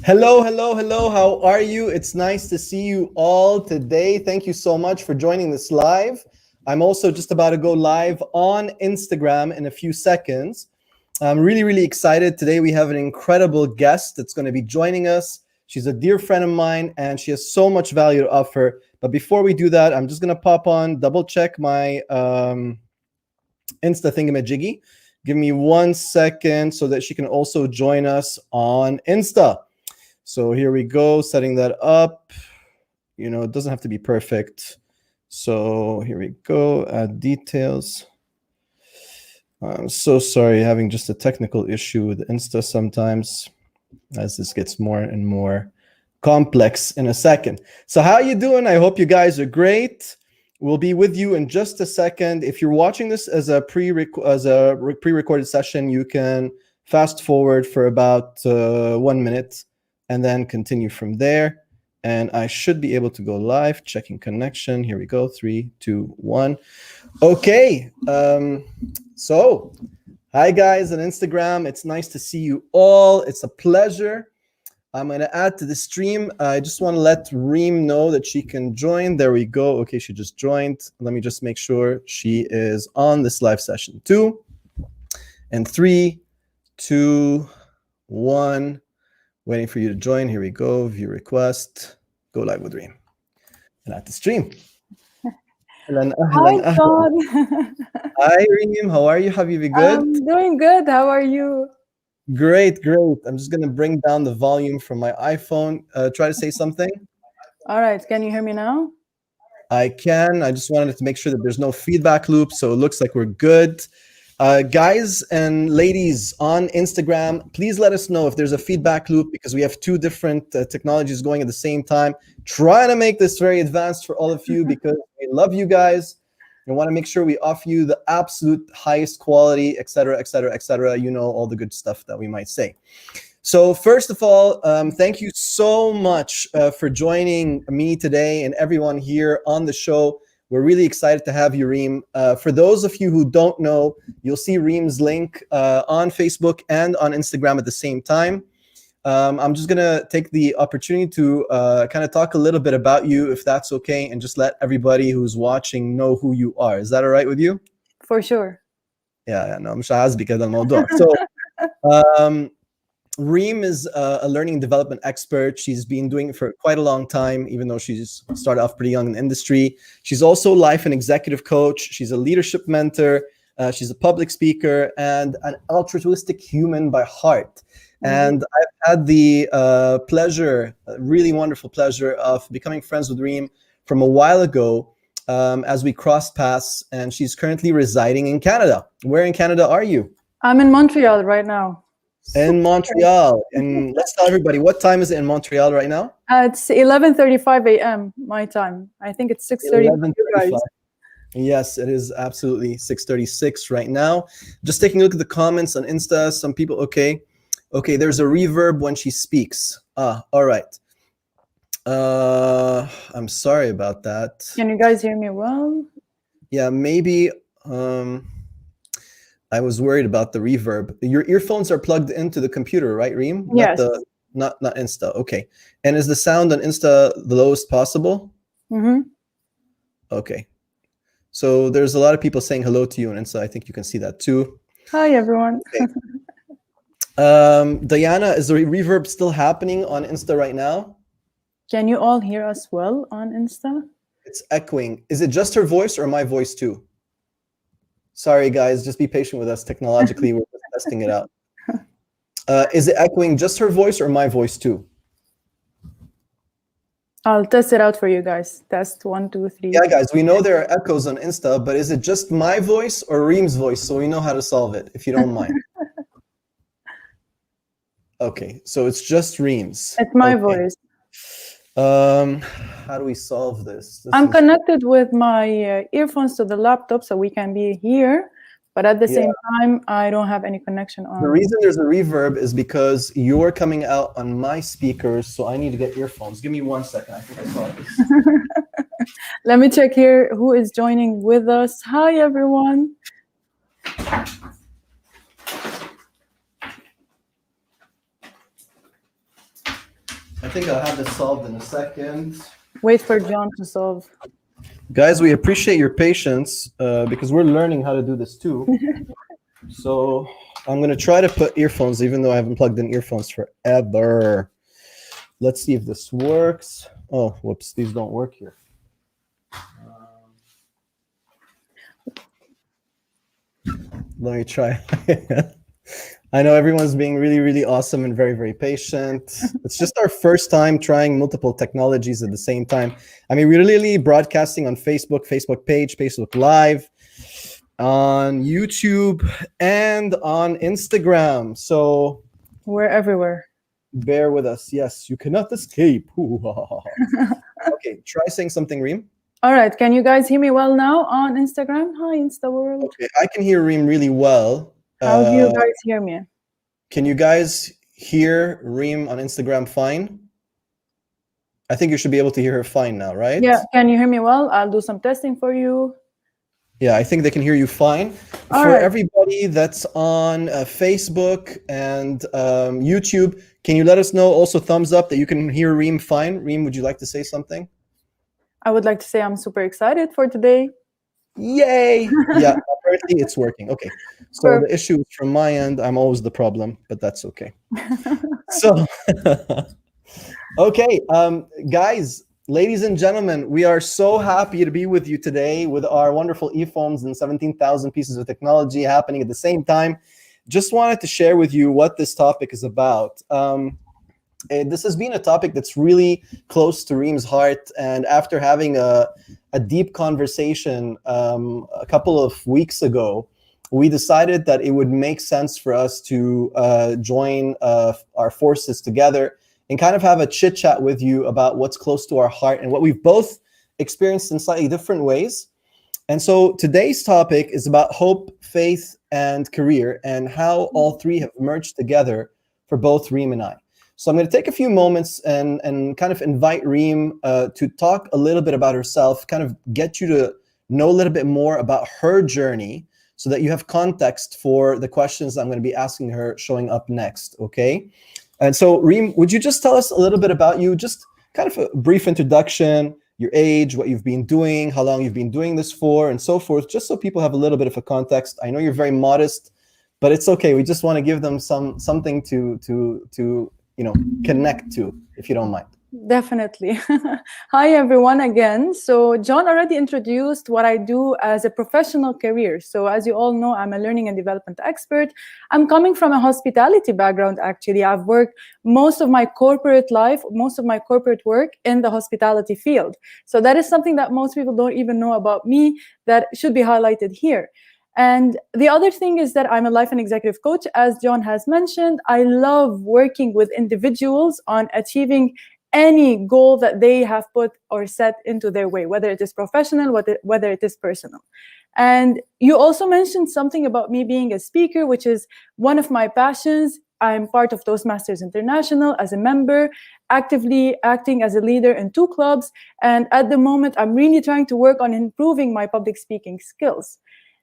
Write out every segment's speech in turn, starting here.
Hello, hello, hello. How are you? It's nice to see you all today. Thank you so much for joining this live. I'm also just about to go live on Instagram in a few seconds. I'm really, really excited. Today we have an incredible guest that's going to be joining us. She's a dear friend of mine and she has so much value to offer. But before we do that, I'm just going to pop on, double check my Insta thingamajiggy. Give me 1 second so that she can also join us on Insta. So here we go, setting that up. You know, it doesn't have to be perfect. So here we go, add details. I'm so sorry, having just a technical issue with Insta sometimes as this gets more and more complex in a second. So how you doing? I hope you guys are great. We'll be with you in just a second. If you're watching this as a pre-recorded session, you can fast forward for about 1 minute and then continue from there. And I should be able to go live, checking connection. Here we go, 3, 2, 1. Okay, so hi guys on Instagram. It's nice to see you all. It's a pleasure. I'm going to add to the stream. I just want to let Reem know that she can join. There we go. Okay, she just joined. Let me just make sure she is on this live session too. And 3, 2, 1. Waiting for you to join. Here we go. View request. Go live with Reem. And at the stream. Hi, John. Hi, Reem. How are you? Habibi, good? I'm doing good. How are you? Great, great. I'm just going to bring down the volume from my iPhone. Try to say something. All right. Can you hear me now? I can. I just wanted to make sure that there's no feedback loop, so it looks like we're good. Guys and ladies on Instagram, please let us know if there's a feedback loop because we have 2 different technologies going at the same time. Trying to make this very advanced for all of you because we love you guys. We want to make sure we offer you the absolute highest quality, et cetera, et cetera, et cetera. You know, all the good stuff that we might say. So first of all, thank you so much for joining me today and everyone here on the show. We're really excited to have you, Reem. For those of you who don't know, you'll see Reem's link on Facebook and on Instagram at the same time. I'm just going to take the opportunity to kind of talk a little bit about you, if that's okay, and just let everybody who's watching know who you are. Is that all right with you? For sure. Yeah, no, مش عازبك هذا الموضوع. So, Reem is a learning and development expert. She's been doing it for quite a long time, even though she's started off pretty young in the industry. She's also life and executive coach. She's a leadership mentor. She's a public speaker and an altruistic human by heart. And I've had the pleasure, really wonderful pleasure of becoming friends with Reem from a while ago as we crossed paths. And she's currently residing in Canada. Where in Canada are you? I'm in Montreal right now. In Montreal. And let's tell everybody, what time is it in Montreal right now? It's 11:35 a.m. my time. I think it's 6:30 for you guys. Yes, it is absolutely 6:36 right now. Just taking a look at the comments on Insta. Some people, okay, there's a reverb when she speaks. All right. I'm sorry about that. Can you guys hear me well? Yeah, maybe. I was worried about the reverb. Your earphones are plugged into the computer, right, Reem? Yes. Not Insta. Okay. And is the sound on Insta the lowest possible? Mm-hmm. Okay. So there's a lot of people saying hello to you on Insta. I think you can see that too. Hi, everyone. Okay. Diana, is the reverb still happening on Insta right now? Can you all hear us well on Insta? It's echoing. Is it just her voice or my voice too? Sorry, guys, just be patient with us. Technologically, we're just testing it out. Is it echoing just her voice or my voice too? I'll test it out for you guys. Test 1, 2, 3. Yeah, guys, we know there are echoes on Insta, but is it just my voice or Reem's voice? So we know how to solve it, if you don't mind. Okay, so it's just Reem's. It's my voice. How do we solve this? I'm connected with my earphones to the laptop so we can be here, but at the same time, I don't have any connection on. The reason there's a reverb is because you're coming out on my speakers, so I need to get earphones. Give me 1 second. I think I saw this. Let me check here who is joining with us. Hi, everyone. I think I'll have this solved in a second. Wait for John to solve. Guys, we appreciate your patience because we're learning how to do this too. So I'm going to try to put earphones, even though I haven't plugged in earphones forever. Let's see if this works. Oh, whoops, these don't work here. Let me try. I know everyone's being really, really awesome and very, very patient. It's just our first time trying multiple technologies at the same time. I mean, we're really broadcasting on Facebook, Facebook page, Facebook Live, on YouTube, and on Instagram. So we're everywhere. Bear with us. Yes, you cannot escape. Okay, try saying something, Reem. All right. Can you guys hear me well now on Instagram? Hi, Insta World. Okay, I can hear Reem really well. How do you guys hear me? Can you guys hear Reem on Instagram fine? I think you should be able to hear her fine now, right? Yeah. Can you hear me well? I'll do some testing for you. Yeah, I think they can hear you fine. All For right. everybody that's on Facebook and YouTube, can you let us know also thumbs up that you can hear Reem fine? Reem, would you like to say something? I would like to say I'm super excited for today. Yay! Yeah, apparently it's working. Okay, so the issue is from my end. I'm always the problem, but that's okay. So, okay, guys, ladies and gentlemen, we are so happy to be with you today with our wonderful earphones and 17,000 pieces of technology happening at the same time. Just wanted to share with you what this topic is about. This has been a topic that's really close to Reem's heart, and after having a deep conversation a couple of weeks ago, we decided that it would make sense for us to join our forces together and kind of have a chit chat with you about what's close to our heart and what we've both experienced in slightly different ways. And so today's topic is about hope, faith, and career, and how all three have merged together for both Reem and I. So I'm going to take a few moments and kind of invite Reem to talk a little bit about herself, kind of get you to know a little bit more about her journey so that you have context for the questions I'm going to be asking her showing up next, okay? And so Reem, would you just tell us a little bit about you, just kind of a brief introduction, your age, what you've been doing, how long you've been doing this for, and so forth, just so people have a little bit of a context. I know you're very modest, but it's okay. We just want to give them something to connect to, if you don't mind. Definitely. Hi, everyone, again. So John already introduced what I do as a professional career. So as you all know, I'm a learning and development expert. I'm coming from a hospitality background, actually. I've worked most of my corporate life, most of my corporate work in the hospitality field. So that is something that most people don't even know about me that should be highlighted here. And the other thing is that I'm a life and executive coach, as John has mentioned. I love working with individuals on achieving any goal that they have put or set into their way, whether it is professional, whether it is personal. And you also mentioned something about me being a speaker, which is one of my passions. I'm part of Toastmasters International as a member, actively acting as a leader in 2 clubs. And at the moment, I'm really trying to work on improving my public speaking skills.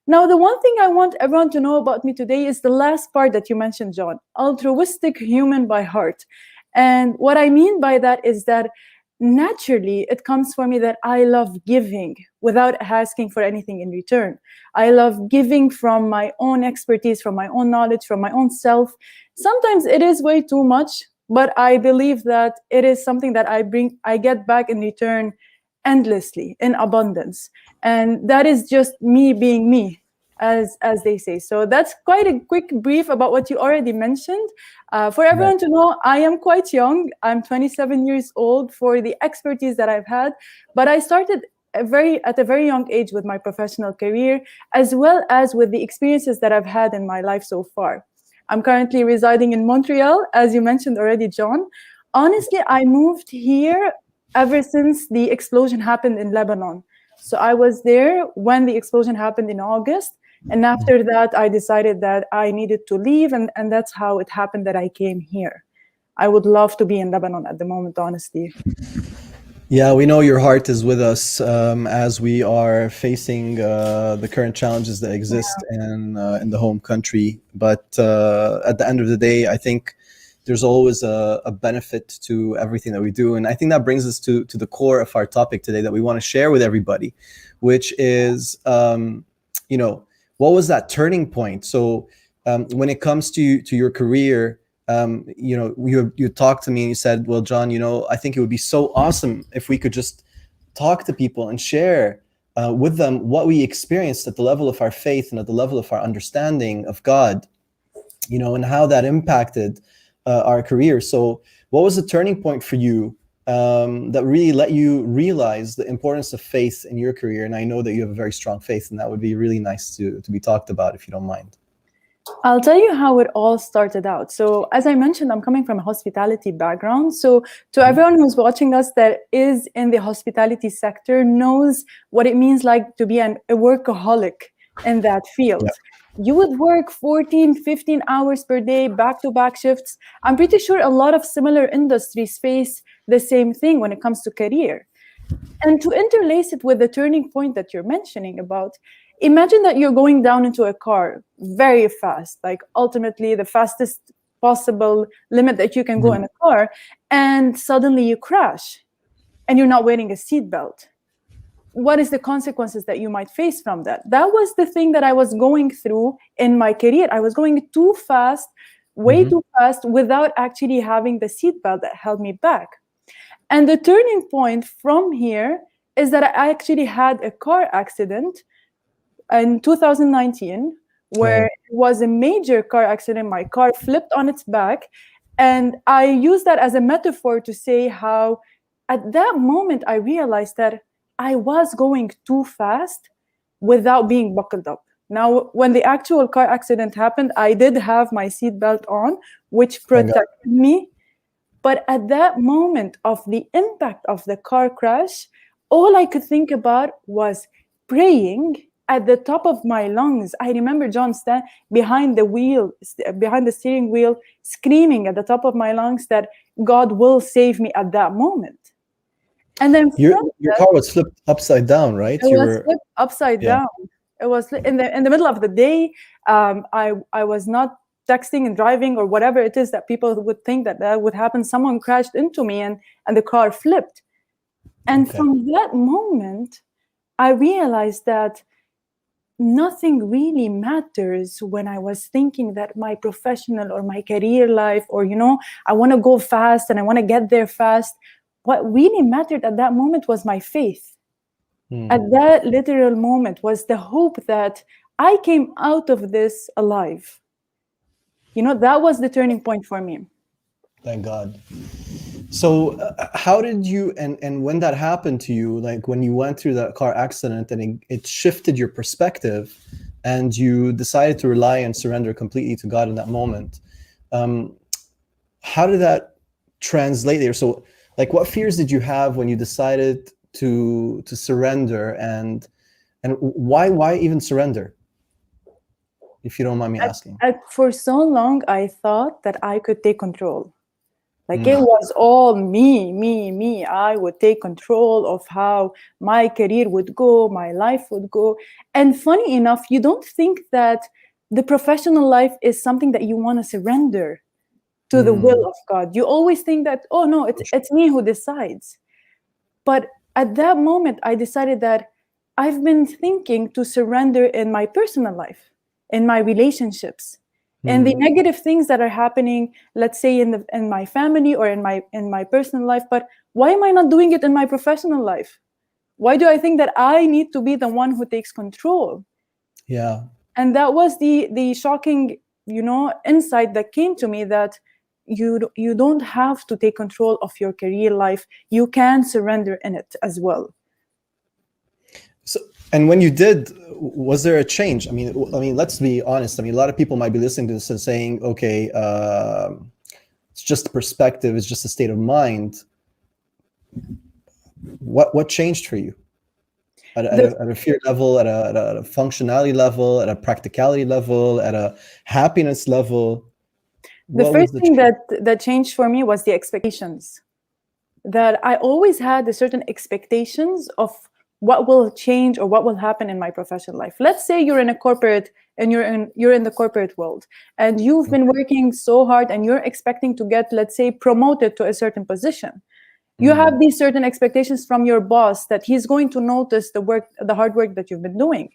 Now, the one thing I want everyone to know about me today is the last part that you mentioned, John, altruistic human by heart. And what I mean by that is that naturally it comes for me that I love giving without asking for anything in return. I love giving from my own expertise, from my own knowledge, from my own self. Sometimes it is way too much, but I believe that it is something that I get back in return endlessly, in abundance. And that is just me being me, as they say. So that's quite a quick brief about what you already mentioned. For everyone to know, I am quite young. I'm 27 years old for the expertise that I've had, but I started at a very young age with my professional career, as well as with the experiences that I've had in my life so far. I'm currently residing in Montreal, as you mentioned already, John. Honestly, I moved here ever since the explosion happened in Lebanon. So I was there when the explosion happened in August. And after that, I decided that I needed to leave. And that's how it happened that I came here. I would love to be in Lebanon at the moment, honestly. Yeah, we know your heart is with us as we are facing the current challenges that exist in the home country. But at the end of the day, I think there's always a benefit to everything that we do. And I think that brings us to the core of our topic today that we want to share with everybody, which is, what was that turning point? So when it comes to your career, you talked to me and you said, well, John, I think it would be so awesome if we could just talk to people and share with them what we experienced at the level of our faith and at the level of our understanding of God, and how that impacted our career. So what was the turning point for you that really let you realize the importance of faith in your career? And I know that you have a very strong faith, and that would be really nice to be talked about, if you don't mind. I'll tell you how it all started out. So as I mentioned, I'm coming from a hospitality background. So to everyone who's watching us that is in the hospitality sector knows what it means like to be a workaholic in that field. Yeah. You would work 14, 15 hours per day, back-to-back shifts. I'm pretty sure a lot of similar industries face the same thing when it comes to career. And to interlace it with the turning point that you're mentioning about, imagine that you're going down into a car very fast, like ultimately the fastest possible limit that you can go in a car, and suddenly you crash and you're not wearing a seatbelt. What is the consequences that you might face from that? That was the thing that I was going through in my career. I was going too fast, way too fast, without actually having the seatbelt that held me back. And the turning point from here is that I actually had a car accident in 2019, where it was a major car accident. My car flipped on its back. And I use that as a metaphor to say how at that moment I realized that I was going too fast without being buckled up. Now, when the actual car accident happened, I did have my seatbelt on, which protected me. But at that moment of the impact of the car crash, all I could think about was praying at the top of my lungs. I remember John behind the steering wheel, screaming at the top of my lungs that God will save me at that moment. And then your car was flipped upside down, right? It was flipped upside down. It was in the middle of the day. I was not texting and driving or whatever it is that people would think that would happen. Someone crashed into me and the car flipped. And from that moment, I realized that nothing really matters when I was thinking that my professional or my career life, or, I want to go fast and I want to get there fast. What really mattered at that moment was my faith. At that literal moment was the hope that I came out of this alive. That was the turning point for me. Thank God. So how did you, and when that happened to you, like when you went through that car accident and it shifted your perspective and you decided to rely and surrender completely to God in that moment, how did that translate there? So like what fears did you have when you decided to surrender, and why even surrender, if you don't mind me asking? For so long, I thought that I could take control. Like it was all me. I would take control of how my career would go, my life would go. And funny enough, you don't think that the professional life is something that you want to surrender to the will of God. You always think that, oh no, it's me who decides. But at that moment, I decided that I've been thinking to surrender in my personal life, in my relationships, and the negative things that are happening, let's say in my family or in my personal life. But why am I not doing it in my professional life? Why do I think that I need to be the one who takes control? Yeah. And that was the shocking, insight that came to me, that you don't have to take control of your career life. You can surrender in it as well. So, and when you did, was there a change? I mean, let's be honest. I mean, a lot of people might be listening to this and saying, okay, it's just a perspective. It's just a state of mind. What changed for you? At a fear level, at a functionality level, at a practicality level, at a happiness level? The first thing that changed for me was the expectations. That I always had a certain expectations of what will change or what will happen in my professional life. Let's say you're in a corporate and you're in the corporate world, and you've been working so hard and you're expecting to get, let's say, promoted to a certain position. You have these certain expectations from your boss that he's going to notice the hard work that you've been doing.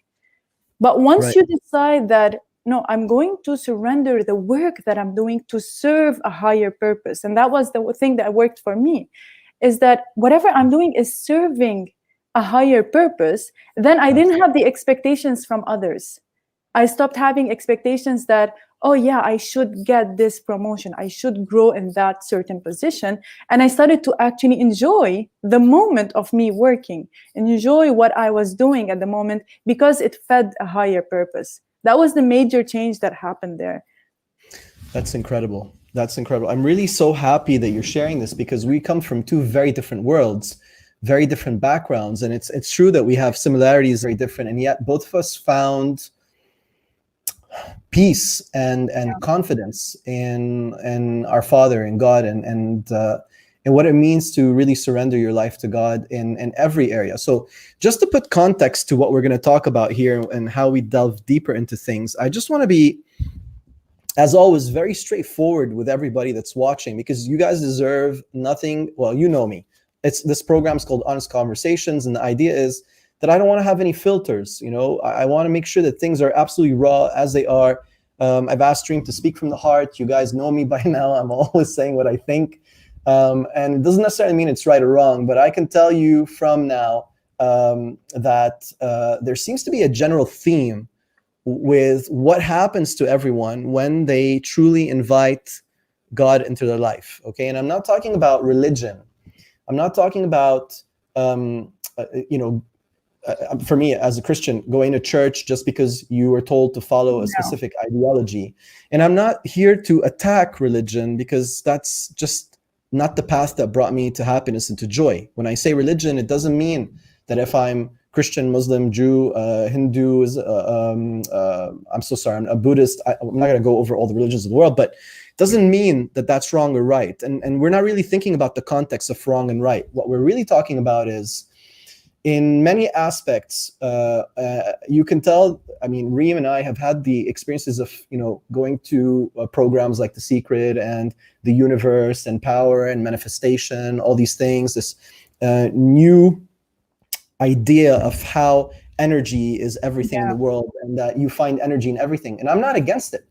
But once Right. you decide that, no, I'm going to surrender the work that I'm doing to serve a higher purpose. And that was the thing that worked for me, is that whatever I'm doing is serving a higher purpose. Then I didn't have the expectations from others. I stopped having expectations that, oh yeah, I should get this promotion, I should grow in that certain position. And I started to actually enjoy the moment of me working, enjoy what I was doing at the moment, because it fed a higher purpose. That was the major change that happened there. That's incredible. That's incredible. I'm really so happy that you're sharing this, because we come from two very different worlds, very different backgrounds. And it's true that we have similarities very different, and yet both of us found peace and confidence in our Father, in God, and what it means to really surrender your life to God in every area. So just to put context to what we're going to talk about here and how we delve deeper into things, I just want to be, as always, very straightforward with everybody that's watching, because you guys deserve nothing. Well, you know me. This program is called Honest Conversations, and the idea is that I don't want to have any filters. I want to make sure that things are absolutely raw as they are. I've asked Reem to speak from the heart. You guys know me by now. I'm always saying what I think. And it doesn't necessarily mean it's right or wrong, but I can tell you from now that there seems to be a general theme with what happens to everyone when they truly invite God into their life. Okay. And I'm not talking about religion. I'm not talking about, for me as a Christian, going to church just because you were told to follow a specific ideology. And I'm not here to attack religion, because that's just not the path that brought me to happiness and to joy. When I say religion, it doesn't mean that if I'm Christian, Muslim, Jew, Hindu, I'm so sorry, I'm a Buddhist. I'm not going to go over all the religions of the world, but it doesn't mean that that's wrong or right. And we're not really thinking about the context of wrong and right. What we're really talking about is, in many aspects, you can tell, I mean, Reem and I have had the experiences of, going to programs like The Secret and The Universe and Power and Manifestation, all these things, this new idea of how energy is everything in the world, and that you find energy in everything. And I'm not against it.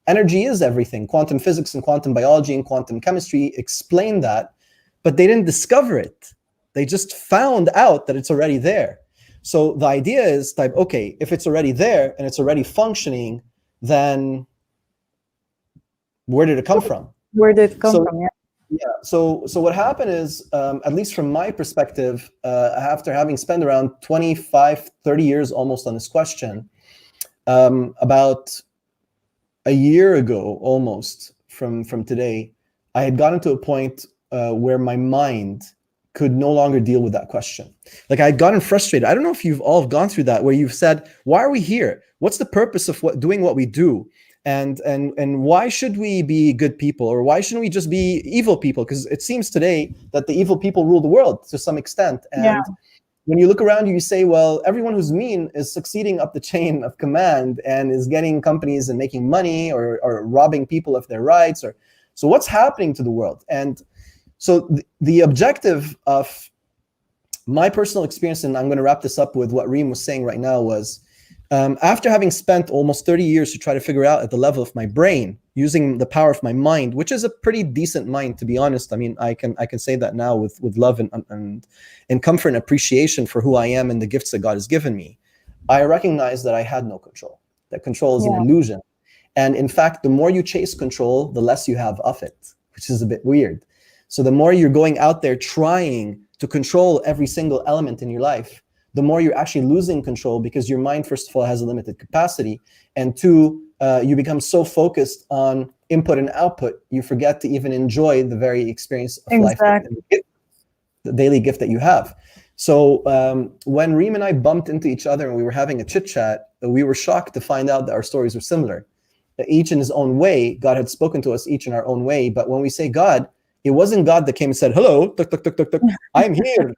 Energy is everything. Quantum physics and quantum biology and quantum chemistry explain that, but they didn't discover it. They just found out that it's already there. So the idea is type, okay, if it's already there and it's already functioning, then where did it come from? Where did it come from? Yeah. So what happened is, at least from my perspective, after having spent around 25, 30 years almost on this question, about a year ago, almost from today, I had gotten to a point where my mind could no longer deal with that question. Like, I had gotten frustrated. I don't know if you've all gone through that, where you've said, why are we here? What's the purpose of doing what we do? And why should we be good people, or why shouldn't we just be evil people? Because it seems today that the evil people rule the world to some extent. And when you look around you say, well, everyone who's mean is succeeding up the chain of command and is getting companies and making money, or robbing people of their rights. So what's happening to the world? And so the objective of my personal experience, and I'm going to wrap this up with what Reem was saying right now, was after having spent almost 30 years to try to figure out at the level of my brain, using the power of my mind, which is a pretty decent mind, to be honest. I mean, I can say that now with love and comfort and appreciation for who I am and the gifts that God has given me. I recognize that I had no control. That control is an illusion. And in fact, the more you chase control, the less you have of it, which is a bit weird. So the more you're going out there trying to control every single element in your life, the more you're actually losing control, because your mind, first of all, has a limited capacity. And two, you become so focused on input and output, you forget to even enjoy the very experience of life, the daily gift that you have. So when Reem and I bumped into each other and we were having a chit chat, we were shocked to find out that our stories were similar. That each in his own way, God had spoken to us each in our own way. But when we say God, it wasn't God that came and said, hello, tuk, tuk, tuk, tuk, tuk, I'm here.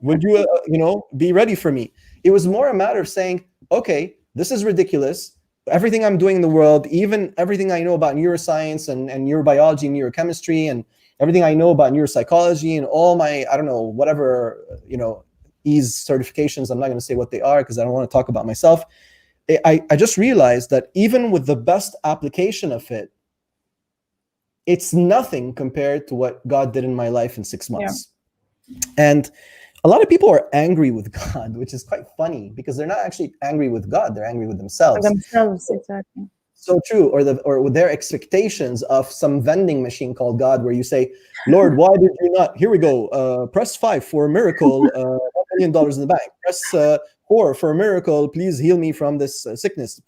Would you, be ready for me? It was more a matter of saying, okay, this is ridiculous. Everything I'm doing in the world, even everything I know about neuroscience and neurobiology, neurochemistry, and everything I know about neuropsychology and all my, I don't know, whatever, ease certifications. I'm not going to say what they are because I don't want to talk about myself. I just realized that even with the best application of it, it's nothing compared to what God did in my life in 6 months. Yeah. And a lot of people are angry with God, which is quite funny because they're not actually angry with God. They're angry with themselves. Exactly. So true. Or with their expectations of some vending machine called God, where you say, Lord, why did you not? Here we go. Press 5 for a miracle. $1 million in the bank. Press 4 for a miracle. Please heal me from this sickness.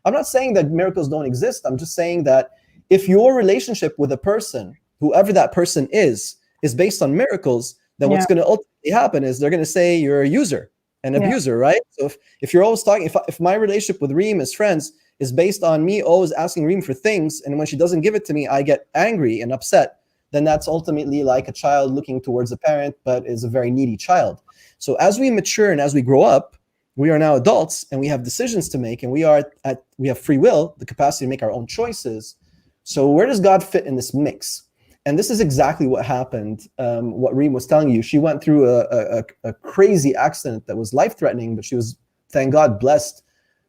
I'm not saying that miracles don't exist. I'm just saying that if your relationship with a person, whoever that person is based on miracles, then what's going to ultimately happen is they're going to say you're a user, an abuser, right? So if you're always talking, if my relationship with Reem as friends is based on me always asking Reem for things, and when she doesn't give it to me, I get angry and upset, then that's ultimately like a child looking towards a parent, but is a very needy child. So as we mature and as we grow up, we are now adults and we have decisions to make, and we have free will, the capacity to make our own choices. So where does God fit in this mix? And this is exactly what happened, what Reem was telling you. She went through a crazy accident that was life-threatening, but she was, thank God, blessed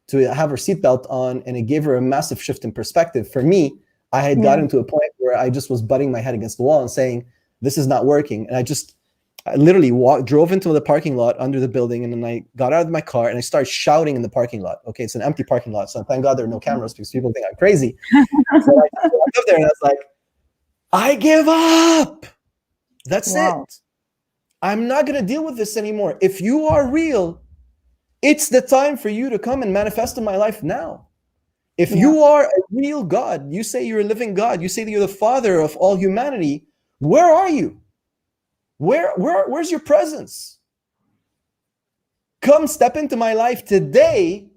to have her seatbelt on, and it gave her a massive shift in perspective. For me, I had gotten to a point where I just was butting my head against the wall and saying, this is not working. And I literally drove into the parking lot under the building, and then I got out of my car and I started shouting in the parking lot. Okay, it's an empty parking lot, so thank God there are no cameras because people think I'm crazy. So I walked up there and I was like, I give up. That's it. I'm not going to deal with this anymore. If you are real, it's the time for you to come and manifest in my life now. If you are a real God, you say you're a living God, you say that you're the Father of all humanity, where are you? Where's your presence? Come step into my life today,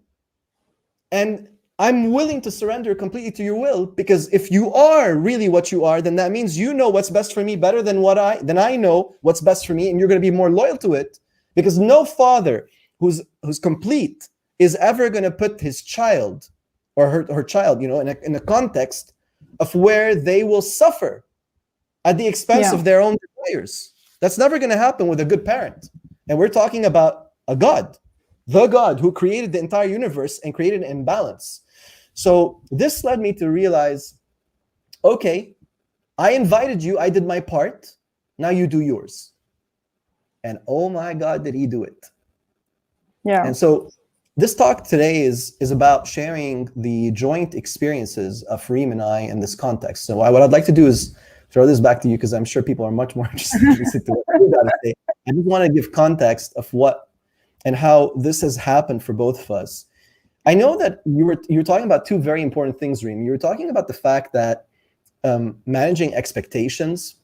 and I'm willing to surrender completely to your will, because if you are really what you are, then that means you know what's best for me better than I know what's best for me, and you're going to be more loyal to it, because no father who's complete is ever going to put his child or her child, in a context of where they will suffer at the expense of their own desires. That's never going to happen with a good parent. And we're talking about a God, the God who created the entire universe and created an imbalance. So this led me to realize, okay, I invited you, I did my part, now you do yours. And oh my God, did he do it. Yeah. And so this talk today is about sharing the joint experiences of Reem and I in this context. So what I'd like to do is throw this back to you, because I'm sure people are much more interested in what you got to say. I just want to give context of what and how this has happened for both of us. I know that you were talking about two very important things, Reem. You were talking about the fact that managing expectations,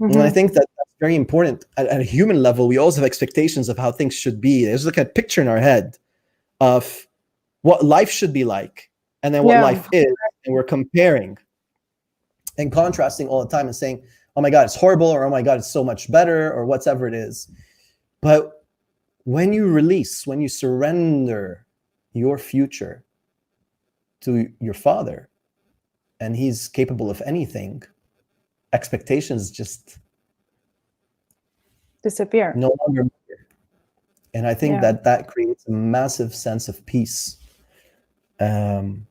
and I think that that's very important. At a human level, we always have expectations of how things should be. There's like a picture in our head of what life should be like, and then what life is, and we're comparing and contrasting all the time and saying, oh my God, it's horrible, or oh my God, it's so much better, or whatever it is. But when you release, when you surrender your future to your Father, and he's capable of anything, expectations just disappear. No longer matter. And I think that creates a massive sense of peace and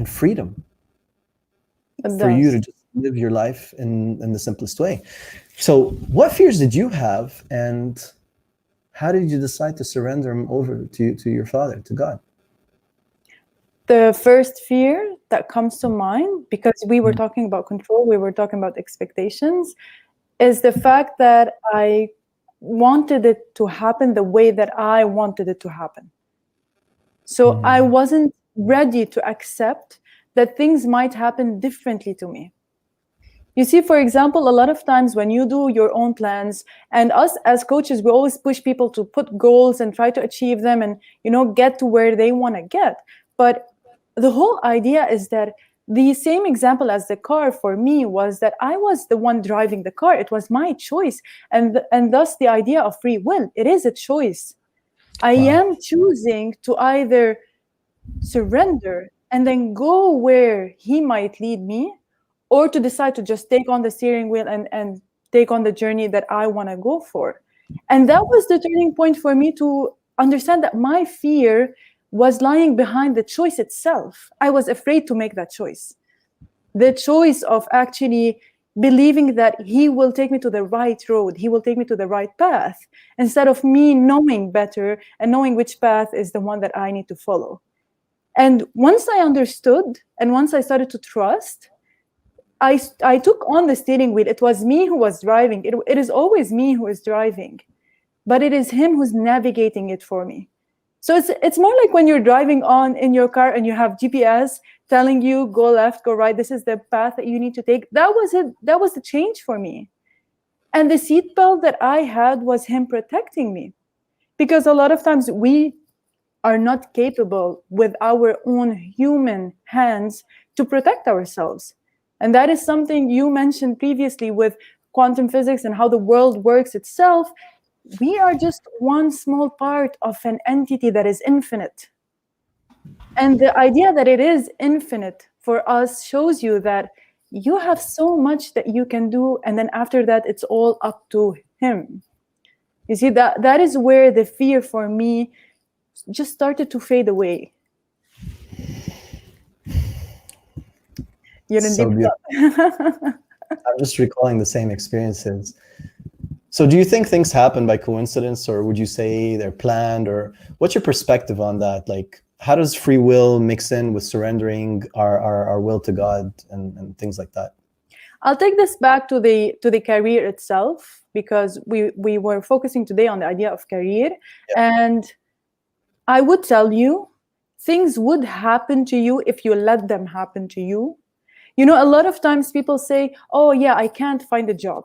freedom for you to just live your life in the simplest way. So what fears did you have, and how did you decide to surrender them over to your Father, to God? The first fear that comes to mind, because we were talking about control, we were talking about expectations, is the fact that I wanted it to happen the way that I wanted it to happen. So I wasn't ready to accept that things might happen differently to me. You see, for example, a lot of times when you do your own plans, and us as coaches, we always push people to put goals and try to achieve them and, get to where they want to get. But the whole idea is that the same example as the car for me was that I was the one driving the car. It was my choice. And thus the idea of free will, it is a choice. I am choosing to either surrender and then go where he might lead me, or to decide to just take on the steering wheel and take on the journey that I want to go for. And that was the turning point for me to understand that my fear was lying behind the choice itself. I was afraid to make that choice. The choice of actually believing that he will take me to the right road, he will take me to the right path, instead of me knowing better and knowing which path is the one that I need to follow. And once I understood and once I started to trust, I took on the steering wheel. It was me who was driving. It is always me who is driving, but it is him who's navigating it for me. So it's more like when you're driving on in your car and you have GPS telling you go left, go right. This is the path that you need to take. That was it. That was the change for me. And the seatbelt that I had was him protecting me, because a lot of times we are not capable with our own human hands to protect ourselves. And that is something you mentioned previously with quantum physics and how the world works itself. We are just one small part of an entity that is infinite. And the idea that it is infinite for us shows you that you have so much that you can do, and then after that, it's all up to him. You see, that is where the fear for me just started to fade away. You're in So deep beautiful. I'm just recalling the same experiences. So do you think things happen by coincidence, or would you say they're planned, or what's your perspective on that? Like, how does free will mix in with surrendering our will to God and things like that? I'll take this back to the career itself, because we were focusing today on the idea of career. Yeah. And I would tell you, things would happen to you if you let them happen to you. You know, a lot of times people say, oh yeah, I can't find a job.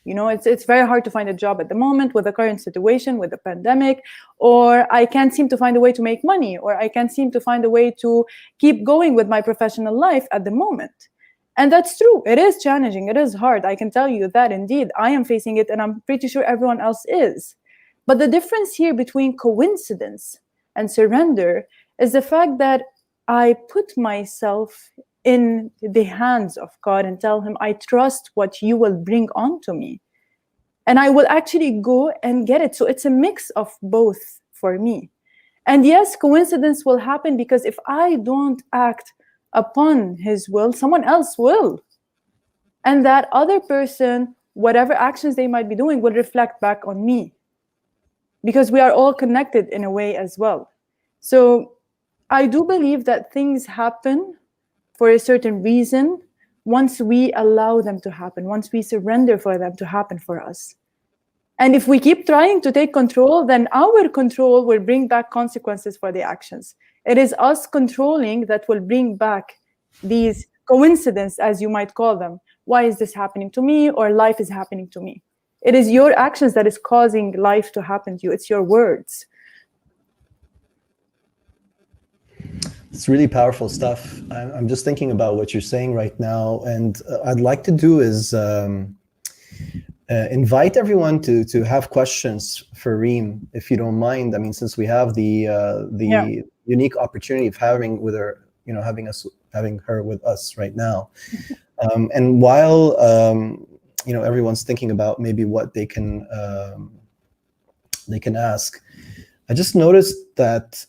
You know, it's very hard to find a job at the moment with the current situation, with the pandemic, or I can't seem to find a way to make money, or I can't seem to find a way to keep going with my professional life at the moment. And that's true. It is challenging. It is hard. I can tell you that indeed I am facing it, and I'm pretty sure everyone else is. But the difference here between coincidence and surrender is the fact that I put myself in the hands of God and tell him, I trust what you will bring onto me. And I will actually go and get it. So it's a mix of both for me. And yes, coincidence will happen, because if I don't act upon his will, someone else will. And that other person, whatever actions they might be doing, will reflect back on me, because we are all connected in a way as well. So I do believe that things happen for a certain reason once we allow them to happen, once we surrender for them to happen for us. And if we keep trying to take control, then our control will bring back consequences for the actions. It is us controlling that will bring back these coincidences, as you might call them. Why is this happening to me? Or life is happening to me. It is your actions that is causing life to happen to you. It's your words. It's really powerful stuff. I'm just thinking about what you're saying right now, and I'd like to do is invite everyone to have questions for Reem, if you don't mind. I mean, since we have the unique opportunity of having her with us right now, and while everyone's thinking about maybe what they can ask, I just noticed that.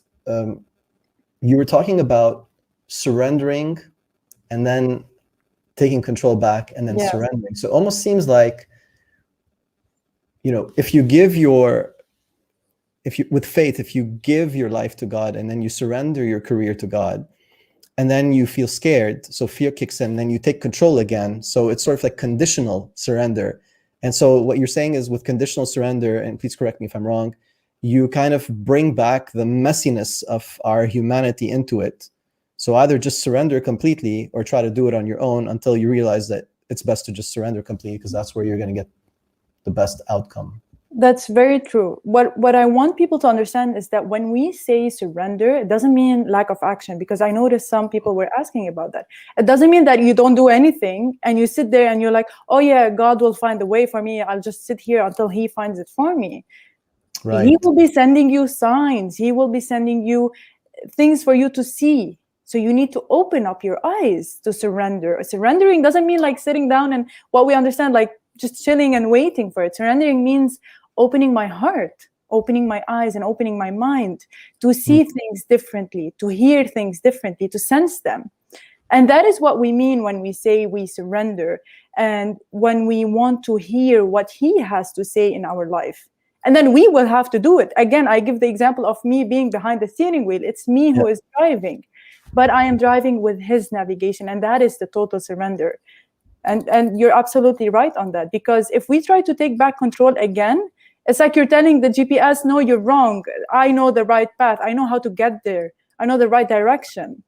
You were talking about surrendering and then taking control back and then surrendering. So it almost seems like, if you give with faith, if you give your life to God and then you surrender your career to God, and then you feel scared, so fear kicks in, then you take control again. So it's sort of like conditional surrender. And so what you're saying is, with conditional surrender, and please correct me if I'm wrong, you kind of bring back the messiness of our humanity into it. So either just surrender completely or try to do it on your own until you realize that it's best to just surrender completely, because that's where you're going to get the best outcome. That's very true. What I want people to understand is that when we say surrender, it doesn't mean lack of action, because I noticed some people were asking about that. It doesn't mean that you don't do anything and you sit there and you're like, oh yeah, God will find a way for me. I'll just sit here until he finds it for me. Right. He will be sending you signs. He will be sending you things for you to see. So you need to open up your eyes to surrender. Surrendering doesn't mean like sitting down and what we understand, like just chilling and waiting for it. Surrendering means opening my heart, opening my eyes, and opening my mind to see things differently, to hear things differently, to sense them. And that is what we mean when we say we surrender, and when we want to hear what he has to say in our life. And then we will have to do it. Again, I give the example of me being behind the steering wheel. It's me who is driving, but I am driving with his navigation, and that is the total surrender. And you're absolutely right on that, because if we try to take back control again, it's like you're telling the GPS, no, you're wrong. I know the right path. I know how to get there. I know the right direction.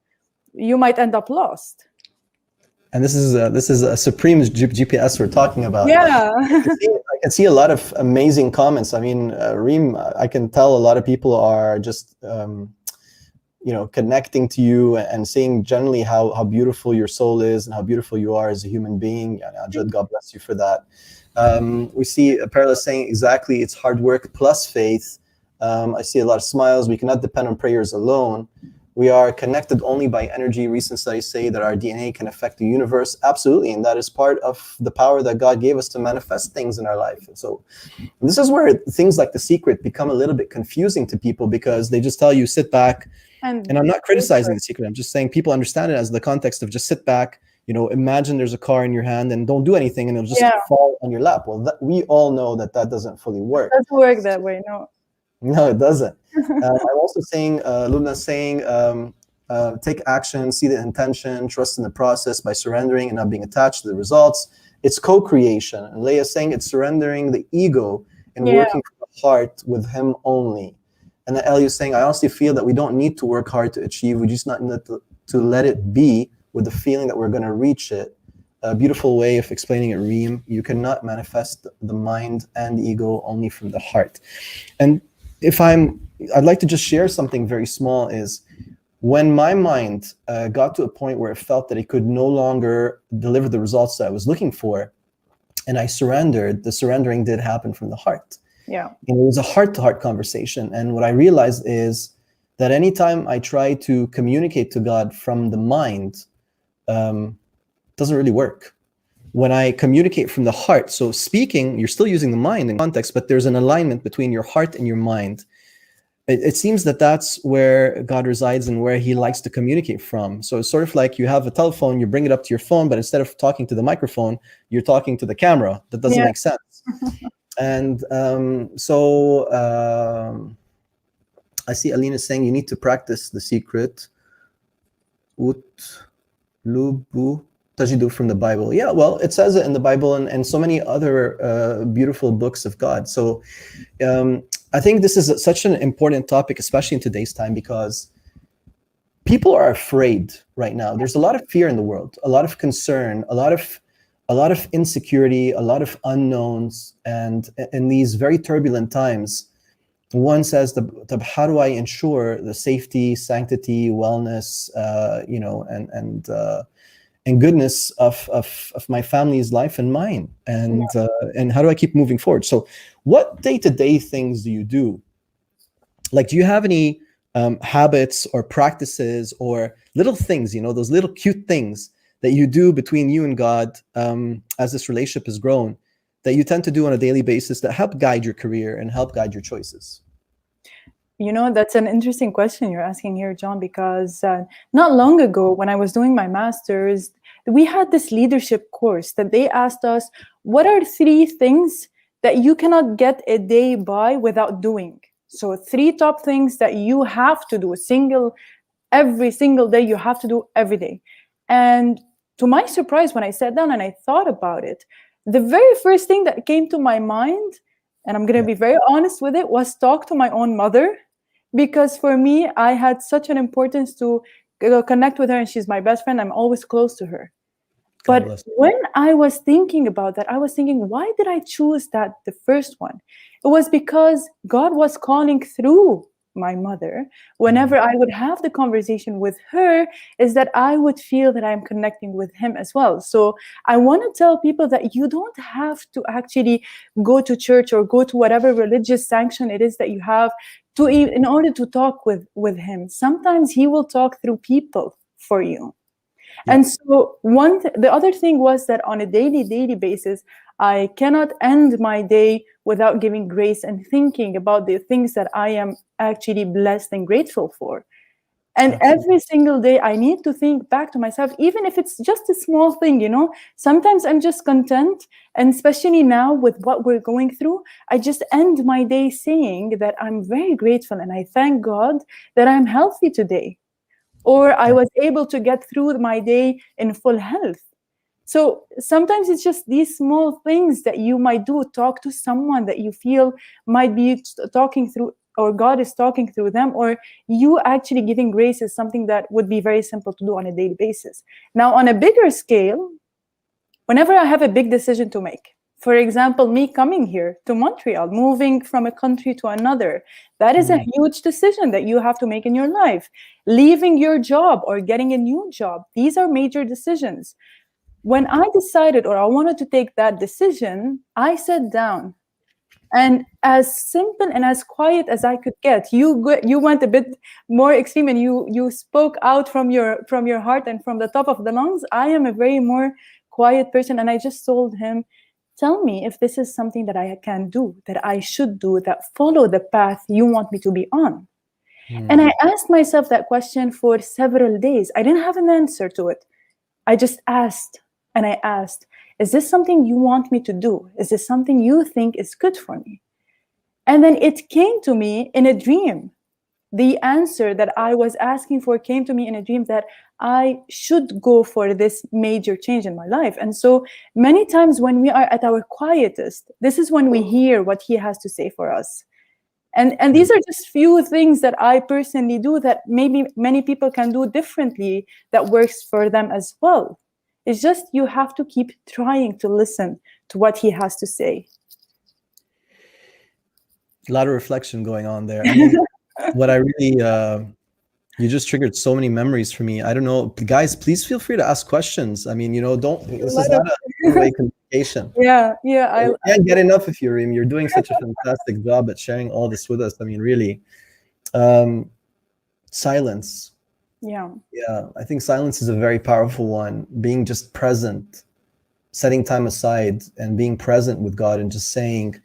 You might end up lost. And this is a supreme GPS we're talking about. Yeah. I can see a lot of amazing comments. I mean, Reem, I can tell a lot of people are just connecting to you and saying generally how beautiful your soul is and how beautiful you are as a human being. And God bless you for that. We see Perla saying exactly, it's hard work plus faith. I see a lot of smiles. We cannot depend on prayers alone. We are connected only by energy. Recent studies say that our DNA can affect the universe. Absolutely. And that is part of the power that God gave us to manifest things in our life. And so this is where things like The Secret become a little bit confusing to people, because they just tell you, sit back. And I'm not criticizing The Secret. I'm just saying people understand it as the context of just sit back, imagine there's a car in your hand and don't do anything and it'll just fall on your lap. Well, we all know that doesn't fully work. It doesn't work that way, no. No, it doesn't. I'm also saying, Luna's saying, take action, see the intention, trust in the process by surrendering and not being attached to the results. It's co-creation. And Leia's saying it's surrendering the ego and working from the heart with him only. And then Elia's saying, I honestly feel that we don't need to work hard to achieve. We just not need to let it be with the feeling that we're going to reach it. A beautiful way of explaining it, Reem. You cannot manifest the mind and the ego only from the heart. And I'd like to just share something very small, is when my mind got to a point where it felt that it could no longer deliver the results that I was looking for, and I surrendered, the surrendering did happen from the heart. Yeah. And it was a heart-to-heart conversation. And what I realized is that anytime I try to communicate to God from the mind, doesn't really work. When I communicate from the heart, so speaking, you're still using the mind in context, but there's an alignment between your heart and your mind. It seems that that's where God resides and where he likes to communicate from. So it's sort of like you have a telephone, you bring it up to your phone, but instead of talking to the microphone, you're talking to the camera. That doesn't make sense. And I see Alina saying you need to practice The Secret. Lubu Tajidu from the Bible. Yeah, well, it says it in the Bible and so many other beautiful books of God. So I think this is such an important topic, especially in today's time, because people are afraid right now. There's a lot of fear in the world, a lot of concern, a lot of insecurity, a lot of unknowns. And in these very turbulent times, one says, how do I ensure the safety, sanctity, wellness, and goodness of my family's life and mine, and how do I keep moving forward? So what day-to-day things do you do? Like, do you have any habits or practices or little things, those little cute things that you do between you and God as this relationship has grown, that you tend to do on a daily basis that help guide your career and help guide your choices? That's an interesting question you're asking here, John, because not long ago when I was doing my master's, we had this leadership course that they asked us, what are 3 things that you cannot get a day by without doing? So 3 top things that you have to do every single day, you have to do every day. And to my surprise, when I sat down and I thought about it, the very first thing that came to my mind, and I'm going to be very honest with it, was talk to my own mother. Because for me, I had such an importance to connect with her, and she's my best friend. I'm always close to her. God But bless. when I was thinking about that, I was thinking, why did I choose that, the first one? It was because God was calling through my mother. Whenever I would have the conversation with her, is that I would feel that I'm connecting with him as well. So I want to tell people that you don't have to actually go to church or go to whatever religious sanction it is that you have to in order to talk with him. Sometimes he will talk through people for you. Yeah. And so the other thing was that on a daily basis, I cannot end my day without giving grace and thinking about the things that I am actually blessed and grateful for. And Absolutely. every single day, I need to think back to myself, even if it's just a small thing, you know. Sometimes I'm just content. And especially now with what we're going through, I just end my day saying that I'm very grateful and I thank God that I'm healthy today, or I was able to get through my day in full health. So sometimes it's just these small things that you might do. Talk to someone that you feel might be talking through, or God is talking through them, or you actually giving grace is something that would be very simple to do on a daily basis. Now, on a bigger scale, whenever I have a big decision to make, for example, me coming here to Montreal, moving from a country to another, that is a huge decision that you have to make in your life. Leaving your job or getting a new job, these are major decisions. When I decided, or I wanted to take that decision, I sat down, and as simple and as quiet as I could get, you went a bit more extreme, and you spoke out from your heart and from the top of the lungs. I am a very more quiet person, and I just told him, tell me if this is something that I can do, that I should do, that follow the path you want me to be on. And I asked myself that question for several days. I didn't have an answer to it. I just asked, and I asked, is this something you want me to do? Is this something you think is good for me? And then it came to me in a dream. The answer that I was asking for came to me in a dream, that I should go for this major change in my life. And so many times when we are at our quietest, this is when we hear what he has to say for us. And these are just few things that I personally do that maybe many people can do differently, that works for them as well. It's just you have to keep trying to listen to what he has to say. A lot of reflection going on there. I mean, what I really, you just triggered so many memories for me. I don't know, guys, please feel free to ask questions. I mean, this is not a one-way communication. Yeah. I can't get enough of you, Reem. You're doing such a fantastic job at sharing all this with us. I mean, really. Silence. Yeah. I think silence is a very powerful one. Being just present, setting time aside and being present with God, and just saying,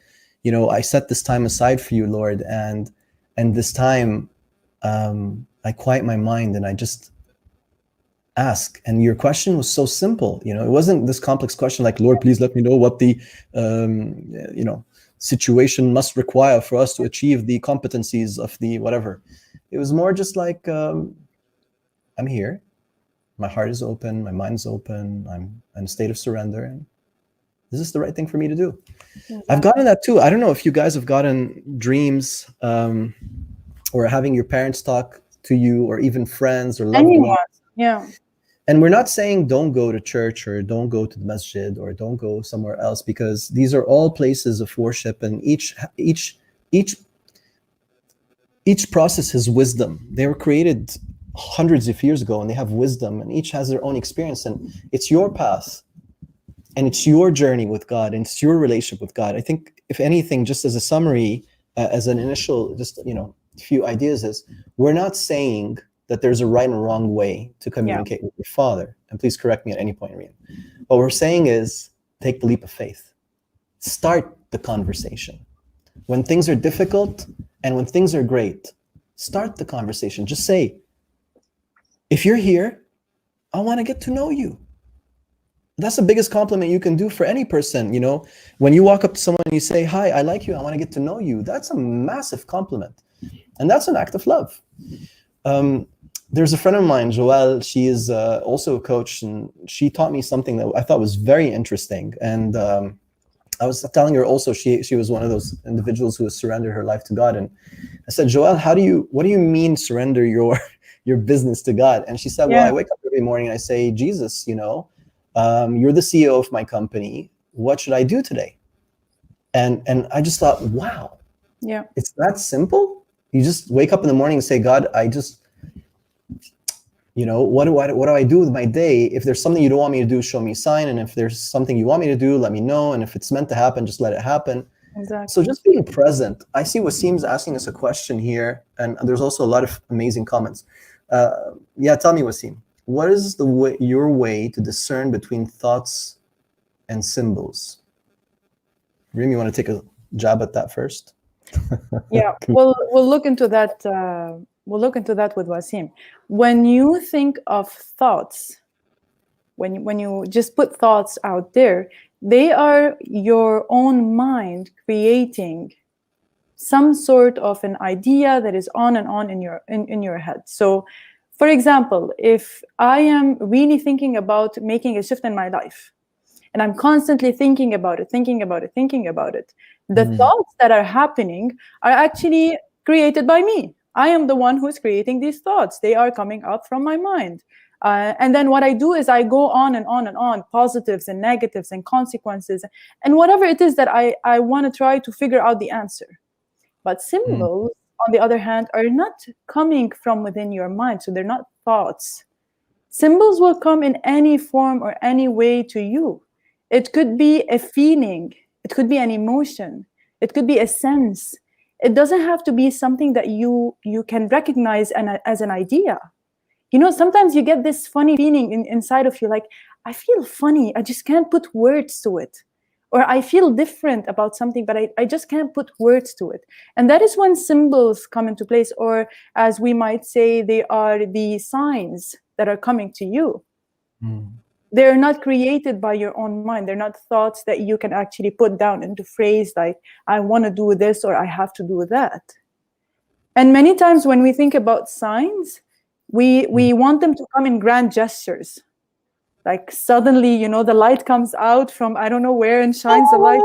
I set this time aside for you, Lord, and this time I quiet my mind and I just ask. And your question was so simple. It wasn't this complex question like, Lord, please let me know what the situation must require for us to achieve the competencies of the whatever. It was more just like, I'm here, my heart is open, my mind is open, I'm in a state of surrender, and is this the right thing for me to do? Exactly. I've gotten that too. I don't know if you guys have gotten dreams or having your parents talk to you, or even friends or loved ones. Yeah. And we're not saying don't go to church or don't go to the masjid or don't go somewhere else, because these are all places of worship, and each process has wisdom. They were created hundreds of years ago, and they have wisdom, and each has their own experience, and it's your path, and it's your journey with God, and it's your relationship with God. I think, if anything, just as a summary, as an initial, just few ideas, is we're not saying that there's a right and wrong way to communicate with your Father. And please correct me at any point, Reem. What we're saying is, take the leap of faith. Start the conversation. When things are difficult and when things are great, start the conversation. Just say, if you're here, I want to get to know you. That's the biggest compliment you can do for any person. When you walk up to someone and you say, hi, I like you, I want to get to know you. That's a massive compliment. And that's an act of love. There's a friend of mine, Joelle. She is also a coach, and she taught me something that I thought was very interesting. And I was telling her also, she was one of those individuals who has surrendered her life to God. And I said, Joelle, what do you mean surrender your business to God? And she said, well, I wake up every morning and I say, Jesus, You're the CEO of my company. What should I do today? And I just thought, wow, Yeah. it's that simple. You just wake up in the morning and say, God, I just, what do I do with my day? If there's something you don't want me to do, show me a sign. And if there's something you want me to do, let me know. And if it's meant to happen, just let it happen. Exactly. So just being present. I see Wasim's asking us a question here, and there's also a lot of amazing comments. Yeah, tell me, Wasim, what is your way to discern between thoughts and symbols? Reem, you want to take a jab at that first? Yeah, we'll look into that. We'll look into that with Wasim. When you think of thoughts, when you just put thoughts out there, they are your own mind creating some sort of an idea that is on and on in your head. So, for example, if I am really thinking about making a shift in my life, and I'm constantly thinking about it, the thoughts that are happening are actually created by me. I am the one who's creating these thoughts. They are coming up from my mind. And then what I do is I go on and on and on, positives and negatives and consequences, and whatever it is that I want to try to figure out the answer. But symbols, on the other hand, are not coming from within your mind. So they're not thoughts. Symbols will come in any form or any way to you. It could be a feeling. It could be an emotion. It could be a sense. It doesn't have to be something that you can recognize as an idea. Sometimes you get this funny feeling inside of you, like, I feel funny. I just can't put words to it. Or I feel different about something, but I just can't put words to it. And that is when symbols come into place, or as we might say, they are the signs that are coming to you. They're not created by your own mind. They're not thoughts that you can actually put down into phrase like, I want to do this or I have to do that. And many times when we think about signs, we want them to come in grand gestures. Like suddenly, the light comes out from I don't know where and shines the light.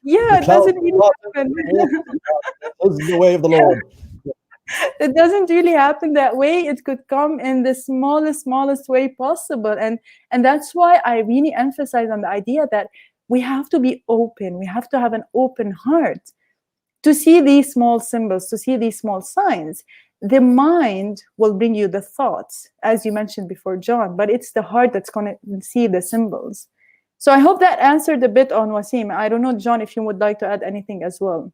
Yeah, it doesn't really happen. This is the way of the Lord. It doesn't really happen that way. It could come in the smallest way possible. And that's why I really emphasize on the idea that we have to be open. We have to have an open heart to see these small symbols, to see these small signs. The mind will bring you the thoughts, as you mentioned before, John, but it's the heart that's going to see the symbols. So I hope that answered a bit on Wasim. I don't know, John, if you would like to add anything as well.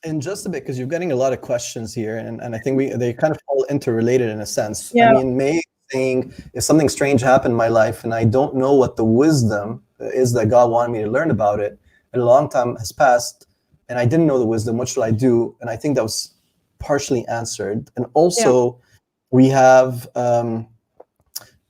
And just a bit, because you're getting a lot of questions here, and I think they kind of all interrelated in a sense. Yeah. I mean, May saying, if something strange happened in my life and I don't know what the wisdom is that God wanted me to learn about it, and a long time has passed, and I didn't know the wisdom, what should I do? And I think that was partially answered. And also, we have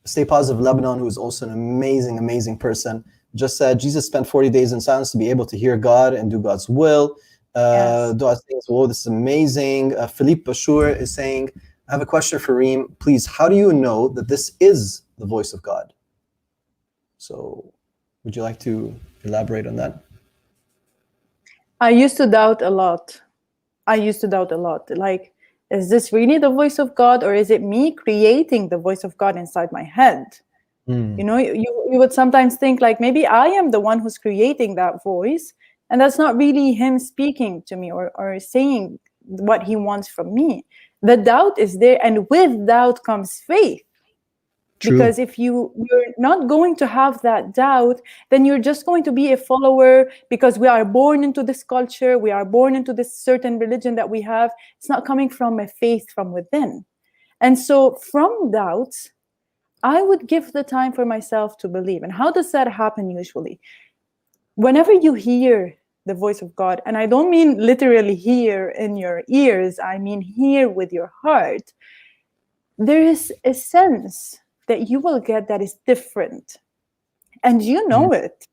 Stay Positive Lebanon, who is also an amazing person, just said, Jesus spent 40 days in silence to be able to hear God and do God's will. Dua saying, whoa, this is amazing. Philippe Bashur is saying, I have a question for Reem. Please, how do you know that this is the voice of God? So would you like to elaborate on that? I used to doubt a lot. Like, is this really the voice of God, or is it me creating the voice of God inside my head? You would sometimes think like, maybe I am the one who's creating that voice, and that's not really him speaking to me or saying what he wants from me. The doubt is there, and with doubt comes faith. True. Because if you're not going to have that doubt, then you're just going to be a follower, because we are born into this culture, we are born into this certain religion that we have. It's not coming from a faith from within. And so from doubts, I would give the time for myself to believe. And how does that happen usually? Whenever you hear the voice of God, and I don't mean literally hear in your ears, I mean hear with your heart, there is a sense that you will get that is different. And you know it.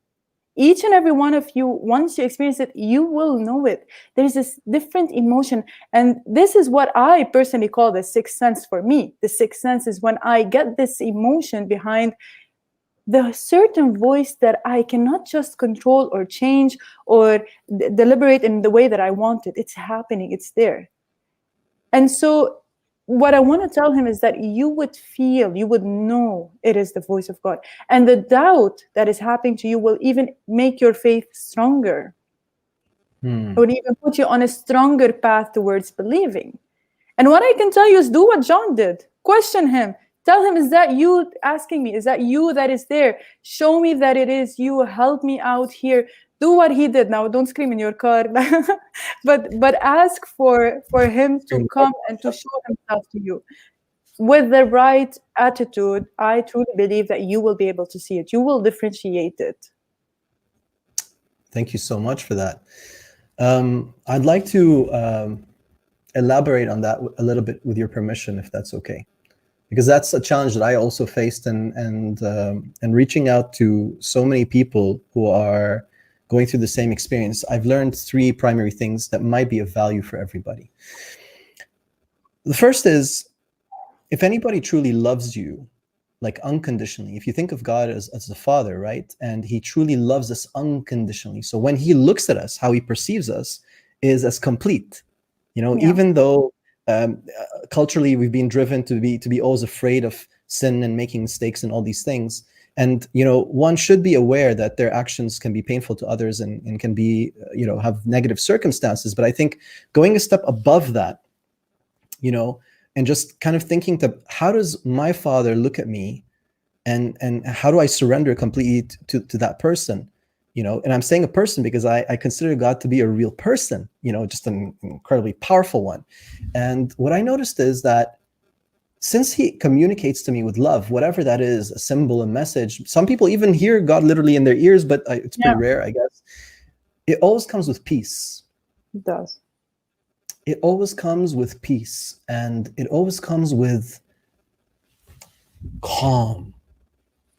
Each and every one of you, once you experience it, you will know it. There's this different emotion. And this is what I personally call the sixth sense for me. The sixth sense is when I get this emotion behind the certain voice that I cannot just control or change or deliberate in the way that I want it. It's happening. It's there. And so what I want to tell him is that you would feel, you would know it is the voice of God. And the doubt that is happening to you will even make your faith stronger. It would even put you on a stronger path towards believing. And what I can tell you is do what John did. Question him. Tell him, is that you asking me? Is that you that is there? Show me that it is you. Help me out here. Do what he did. Now, don't scream in your car. but ask for him to come and to show himself to you. With the right attitude, I truly believe that you will be able to see it. You will differentiate it. Thank you so much for that. I'd like to elaborate on that a little bit with your permission, if that's okay, because that's a challenge that I also faced, and reaching out to so many people who are going through the same experience. I've learned 3 primary things that might be of value for everybody. The first is, if anybody truly loves you, like unconditionally, if you think of God as the Father, right? And he truly loves us unconditionally. So when he looks at us, how he perceives us is as complete. Even though culturally we've been driven to be always afraid of sin and making mistakes and all these things. And, one should be aware that their actions can be painful to others and can be, have negative circumstances. But I think going a step above that, and just kind of thinking how does my Father look at me, and how do I surrender completely to that person? And I'm saying a person because I consider God to be a real person, just an incredibly powerful one. And what I noticed is that since he communicates to me with love, whatever that is, a symbol, a message, some people even hear God literally in their ears, but it's pretty rare, I guess. It always comes with peace. It does. It always comes with peace, and it always comes with calm,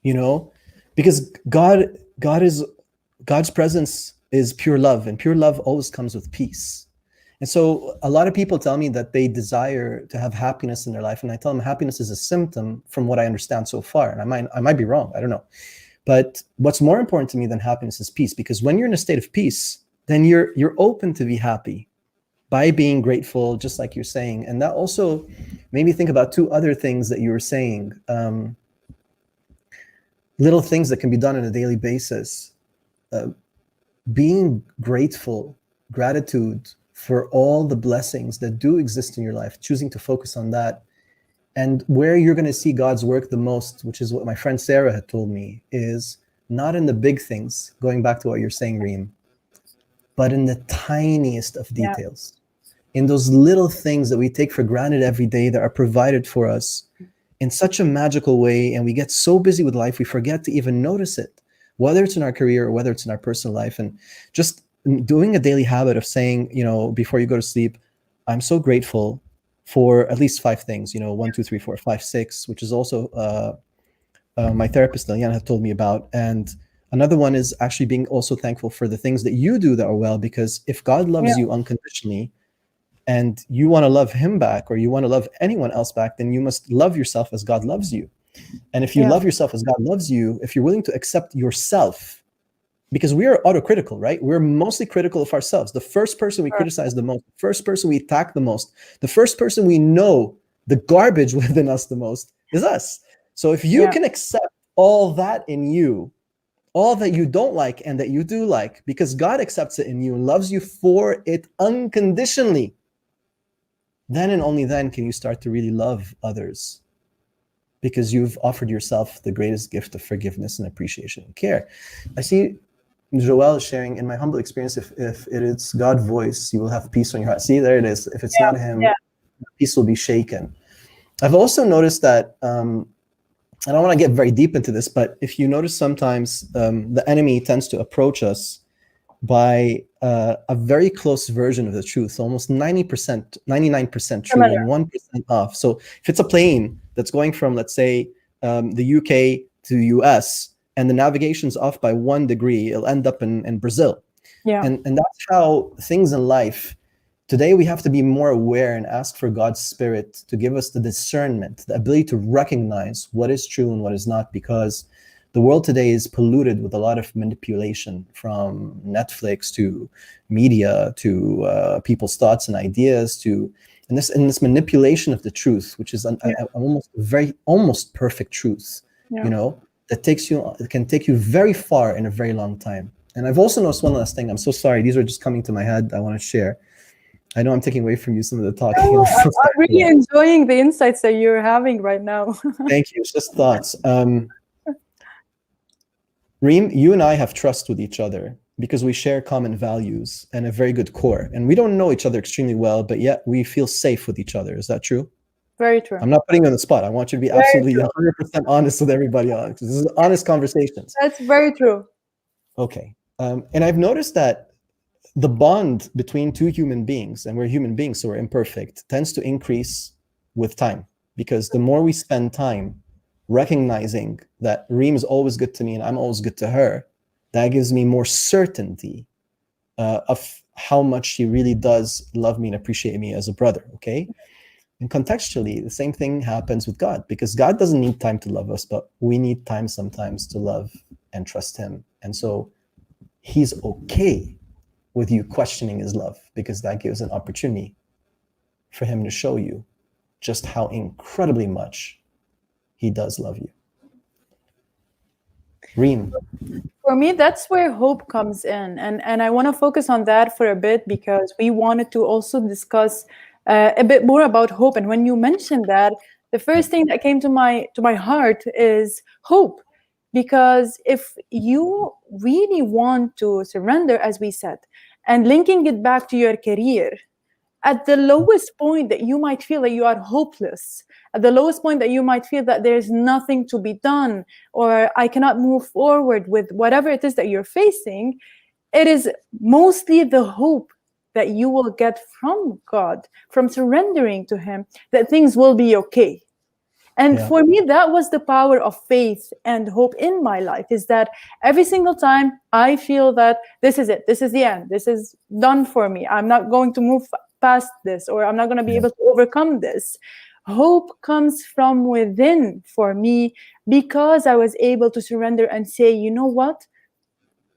because God's presence is pure love, and pure love always comes with peace. And so a lot of people tell me that they desire to have happiness in their life, and I tell them happiness is a symptom from what I understand so far. And I might be wrong, I don't know. But what's more important to me than happiness is peace, because when you're in a state of peace, then you're open to be happy by being grateful, just like you're saying. And that also made me think about 2 other things that you were saying. Little things that can be done on a daily basis. Being grateful, gratitude for all the blessings that do exist in your life, choosing to focus on that. And where you're going to see God's work the most, which is what my friend Sarah had told me, is not in the big things, going back to what you're saying, Reem, but in the tiniest of details. In those little things that we take for granted every day that are provided for us in such a magical way. And we get so busy with life, we forget to even notice it, whether it's in our career or whether it's in our personal life. And just doing a daily habit of saying, before you go to sleep, I'm so grateful for at least 5 things, 1, 2, 3, 4, 5, 6, which is also my therapist, Liliana, had told me about. And another one is actually being also thankful for the things that you do that are well, because if God loves you unconditionally, and you want to love him back, or you want to love anyone else back, then you must love yourself as God loves you. And if you love yourself as God loves you, if you're willing to accept yourself, because we are autocritical, right? We're mostly critical of ourselves. The first person we criticize the most, the first person we attack the most, the first person we know the garbage within us the most is us. So if you can accept all that in you, all that you don't like and that you do like, because God accepts it in you and loves you for it unconditionally, then and only then can you start to really love others, because you've offered yourself the greatest gift of forgiveness and appreciation and care. I see Joelle is sharing, in my humble experience, if it is God's voice, you will have peace on your heart. See, there it is. If it's not him, peace will be shaken. I've also noticed that, I don't want to get very deep into this, but if you notice sometimes the enemy tends to approach us by a very close version of the truth, almost 90%, 99% true and 1% off. So if it's a plane that's going from, let's say, the UK to the US, and the navigation's off by 1 degree, it'll end up in Brazil. And that's how things in life. Today, we have to be more aware and ask for God's Spirit to give us the discernment, the ability to recognize what is true and what is not, because the world today is polluted with a lot of manipulation, from Netflix to media to people's thoughts and ideas to and this manipulation of the truth, which is almost perfect truth, you know, that can take you very far in a very long time. And I've also noticed one last thing. I'm so sorry. These are just coming to my head. I want to share. I know I'm taking away from you some of the talking. No, I'm really enjoying the insights that you're having right now. Thank you. It's just thoughts. Reem, you and I have trust with each other because we share common values and a very good core. And we don't know each other extremely well, but yet we feel safe with each other. Is that true? Very true. I'm not putting you on the spot. I want you to be absolutely 100% honest with everybody else. This is honest conversations. That's very true. Okay. And I've noticed that the bond between two human beings, and we're human beings, so we're imperfect, tends to increase with time. Because the more we spend time recognizing that Reem is always good to me and I'm always good to her, that gives me more certainty of how much she really does love me and appreciate me as a brother, okay? And contextually, the same thing happens with God, because God doesn't need time to love us, but we need time sometimes to love and trust him. And so he's okay with you questioning his love, because that gives an opportunity for him to show you just how incredibly much he does love you. Reem. For me, that's where hope comes in. And I want to focus on that for a bit, because we wanted to also discuss a bit more about hope. And when you mentioned that, the first thing that came to my heart is hope. Because if you really want to surrender, as we said, and linking it back to your career, at the lowest point that you might feel that you are hopeless, at the lowest point that you might feel that there's nothing to be done, or I cannot move forward with whatever it is that you're facing, it is mostly the hope that you will get from God, from surrendering to him, that things will be okay. And for me, that was the power of faith and hope in my life, is that every single time I feel that this is it, this is the end, this is done for me, I'm not going to move past this, or I'm not going to be able to overcome this, hope comes from within for me, because I was able to surrender and say, you know what,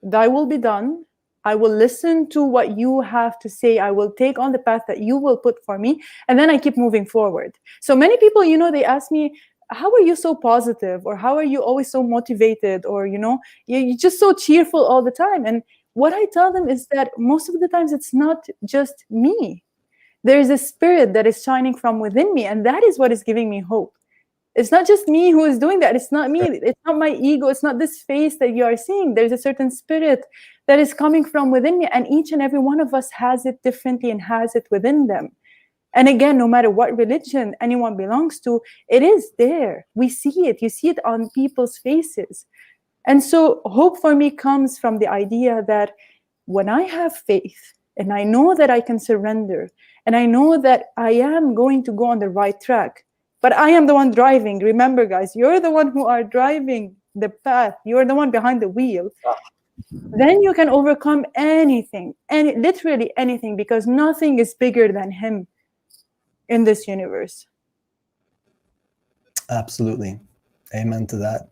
thy will be done. I will listen to what you have to say. I will take on the path that you will put for me. And then I keep moving forward. So many people, you know, they ask me, how are you so positive? Or how are you always so motivated? Or, you know, you're just so cheerful all the time. And what I tell them is that most of the times it's not just me. There is a spirit that is shining from within me. And that is what is giving me hope. It's not just me who is doing that. It's not me. It's not my ego. It's not this face that you are seeing. There's a certain spirit that is coming from within me. And each and every one of us has it differently and has it within them. And again, no matter what religion anyone belongs to, it is there. We see it. You see it on people's faces. And so hope for me comes from the idea that when I have faith and I know that I can surrender and I know that I am going to go on the right track, but I am the one driving. Remember, guys, you're the one who are driving the path. You're the one behind the wheel. Then you can overcome anything, literally anything, because nothing is bigger than him in this universe. Absolutely. Amen to that.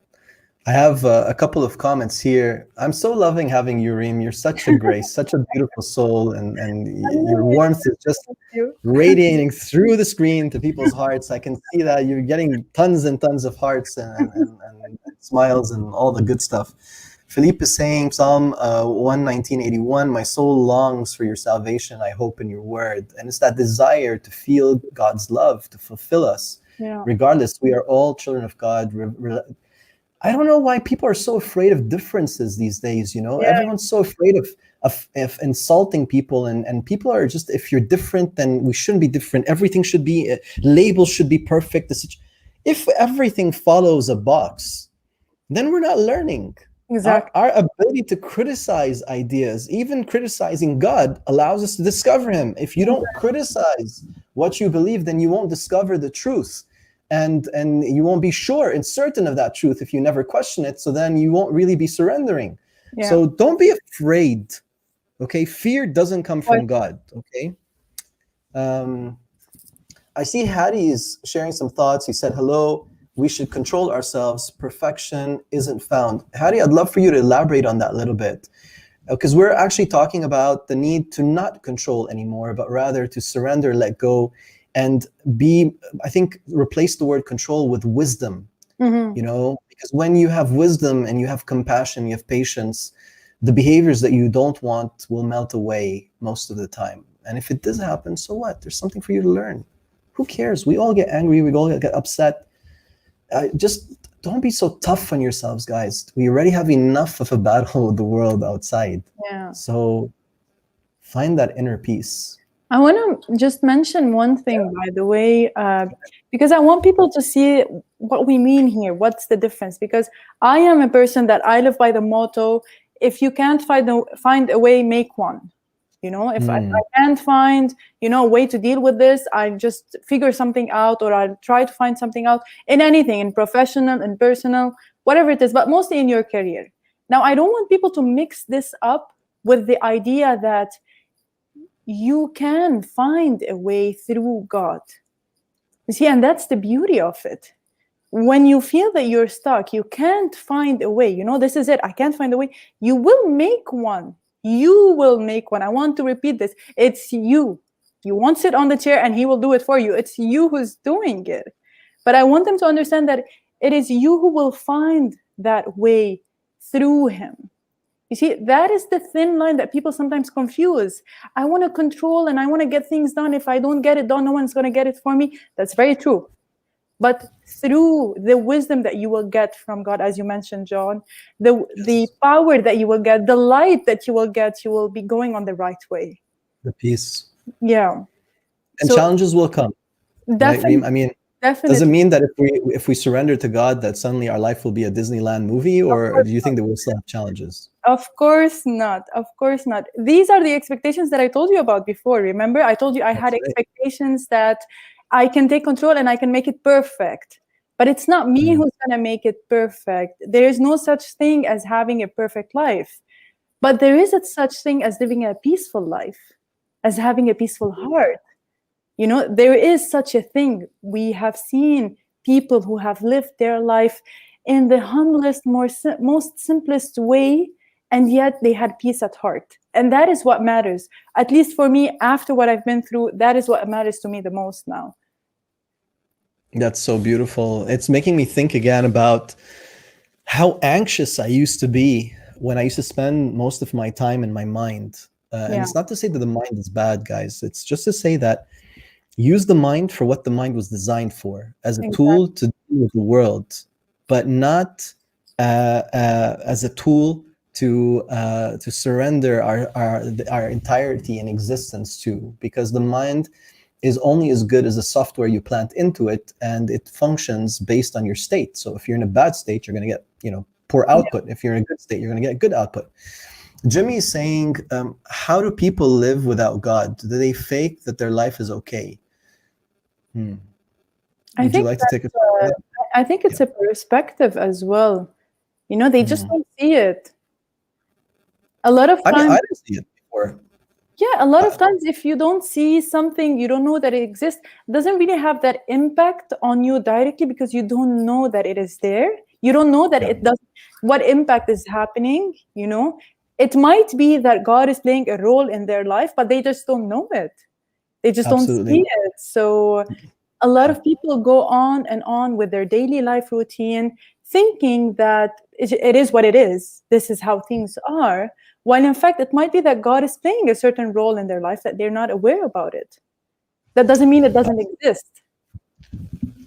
I have a couple of comments here. I'm so loving having you, Reem. You're such a grace, such a beautiful soul, and your warmth is just radiating through the screen to people's hearts. I can see that you're getting tons and tons of hearts and smiles and all the good stuff. Philippe is saying, Psalm 119:81, my soul longs for your salvation. I hope in your word. And it's that desire to feel God's love, to fulfill us. Yeah. Regardless, we are all children of God. I don't know why people are so afraid of differences these days. You know, everyone's so afraid of insulting people, and people are just, if you're different, then we shouldn't be different. Everything should be, labels should be perfect. If everything follows a box, then we're not learning. Exactly. Our ability to criticize ideas, even criticizing God, allows us to discover him. If you don't criticize what you believe, then you won't discover the truth. And you won't be sure and certain of that truth if you never question it. So then you won't really be surrendering. Yeah. So don't be afraid. Okay, fear doesn't come from God. Okay. I see Hattie is sharing some thoughts. He said, hello, we should control ourselves. Perfection isn't found. Hattie, I'd love for you to elaborate on that a little bit, because we're actually talking about the need to not control anymore, but rather to surrender, let go, and I think replace the word control with wisdom. Because when you have wisdom and you have compassion, you have patience, the behaviors that you don't want will melt away most of the time. And if it does happen, so what? There's something for you to learn. Who cares? We all get angry. We all get upset. Just don't be so tough on yourselves, guys. We already have enough of a battle with the world outside. Yeah. So find that inner peace. I want to just mention one thing, by the way, because I want people to see what we mean here. What's the difference? Because I am a person that I live by the motto, if you can't find a way, make one. If I can't find, a way to deal with this, I just figure something out, or I'll try to find something out in anything, in professional, in personal, whatever it is, but mostly in your career. Now, I don't want people to mix this up with the idea that you can find a way through God. You see, and that's the beauty of it. When you feel that you're stuck, you can't find a way. This is it. I can't find a way. You will make one. You will make one. I want to repeat this. It's you. You won't sit on the chair and he will do it for you. It's you who's doing it. But I want them to understand that it is you who will find that way through him. You see, that is the thin line that people sometimes confuse. I want to control and I want to get things done. If I don't get it done, no one's going to get it for me. That's very true. But through the wisdom that you will get from God, as you mentioned, John, the power that you will get, the light that you will get, you will be going on the right way. The peace. Yeah. And challenges will come. Definitely. Right? I mean, does it mean that if we surrender to God, that suddenly our life will be a Disneyland movie, or do you think that we'll still have challenges? Of course not. Of course not. These are the expectations that I told you about before. Remember, I told you I had expectations that I can take control and I can make it perfect. But it's not me who's going to make it perfect. There is no such thing as having a perfect life. But there is a such thing as living a peaceful life, as having a peaceful heart. There is such a thing. We have seen people who have lived their life in the humblest, most simplest way, and yet they had peace at heart. And that is what matters. At least for me, after what I've been through, that is what matters to me the most now. That's so beautiful. It's making me think again about how anxious I used to be when I used to spend most of my time in my mind. And it's not to say that the mind is bad, guys. It's just to say that use the mind for what the mind was designed for, as a tool to deal with the world, but not as a tool to surrender our entirety in existence to, because the mind is only as good as the software you plant into it, and it functions based on your state. So if you're in a bad state, you're going to get poor output. If you're in a good state, you're going to get good output. Jimmy is saying, how do people live without God? Do they fake that their life is okay? Would you like to take it? I think it's a perspective as well. They just don't see it. A lot of times, I didn't see it before. Yeah, a lot of times if you don't see something, you don't know that it exists, it doesn't really have that impact on you directly, because you don't know that it is there. You don't know that it does, what impact is happening, It might be that God is playing a role in their life, but they just don't know it. They just don't see it. So a lot of people go on and on with their daily life routine, thinking that it is what it is. This is how things are. While in fact, it might be that God is playing a certain role in their life that they're not aware about it. That doesn't mean it doesn't exist.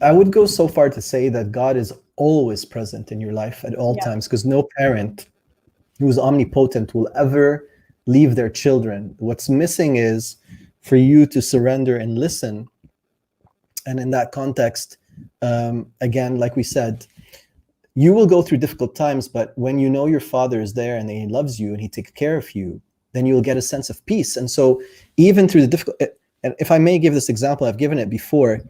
I would go so far to say that God is always present in your life at all times, because no parent who is omnipotent will ever leave their children. What's missing is for you to surrender and listen. And in that context, again, like we said, you will go through difficult times, but when you know your Father is there and he loves you and he takes care of you, then you'll get a sense of peace. And so even through the difficult, and if I may give this example, I've given it before.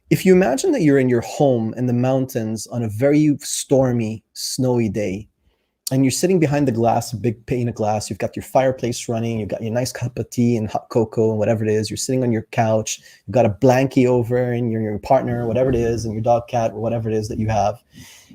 If you imagine that you're in your home in the mountains on a very stormy, snowy day, and you're sitting behind the glass, a big pane of glass, you've got your fireplace running, you've got your nice cup of tea and hot cocoa and whatever it is, you're sitting on your couch, you've got a blankie over and your partner, whatever it is, and your dog, cat, or whatever it is that you have.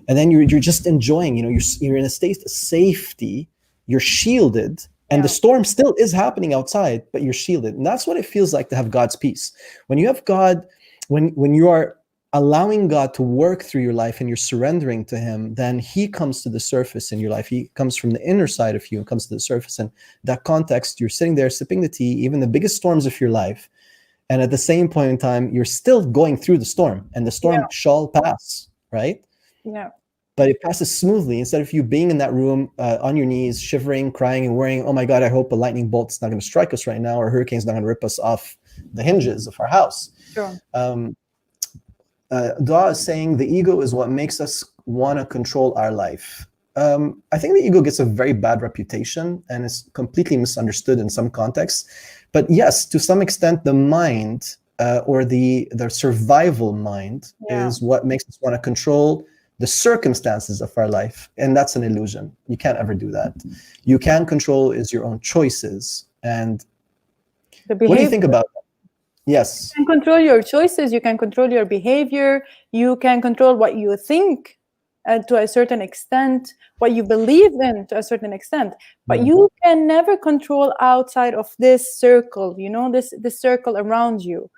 And then you're just enjoying, you're in a state of safety, you're shielded, And the storm still is happening outside, but you're shielded. And that's what it feels like to have God's peace. When you have God, when you are allowing God to work through your life and you're surrendering to him, then he comes to the surface in your life. He comes from the inner side of you and comes to the surface. And that context, you're sitting there sipping the tea, even the biggest storms of your life. And at the same point in time, you're still going through the storm, and the storm shall pass, right? Yeah. But it passes smoothly, instead of you being in that room on your knees, shivering, crying, and worrying, oh my God, I hope a lightning bolt's not going to strike us right now, or a hurricane's not going to rip us off the hinges of our house. Sure. Dua is saying the ego is what makes us want to control our life. I think the ego gets a very bad reputation and is completely misunderstood in some contexts. But yes, to some extent, the mind or the survival mind is what makes us want to control the circumstances of our life. And that's an illusion. You can't ever do that. You can control is your own choices. And what do you think about that? Yes. You can control your choices. You can control your behavior. You can control what you think to a certain extent, what you believe in to a certain extent. But you can never control outside of this circle, you know, this circle around you.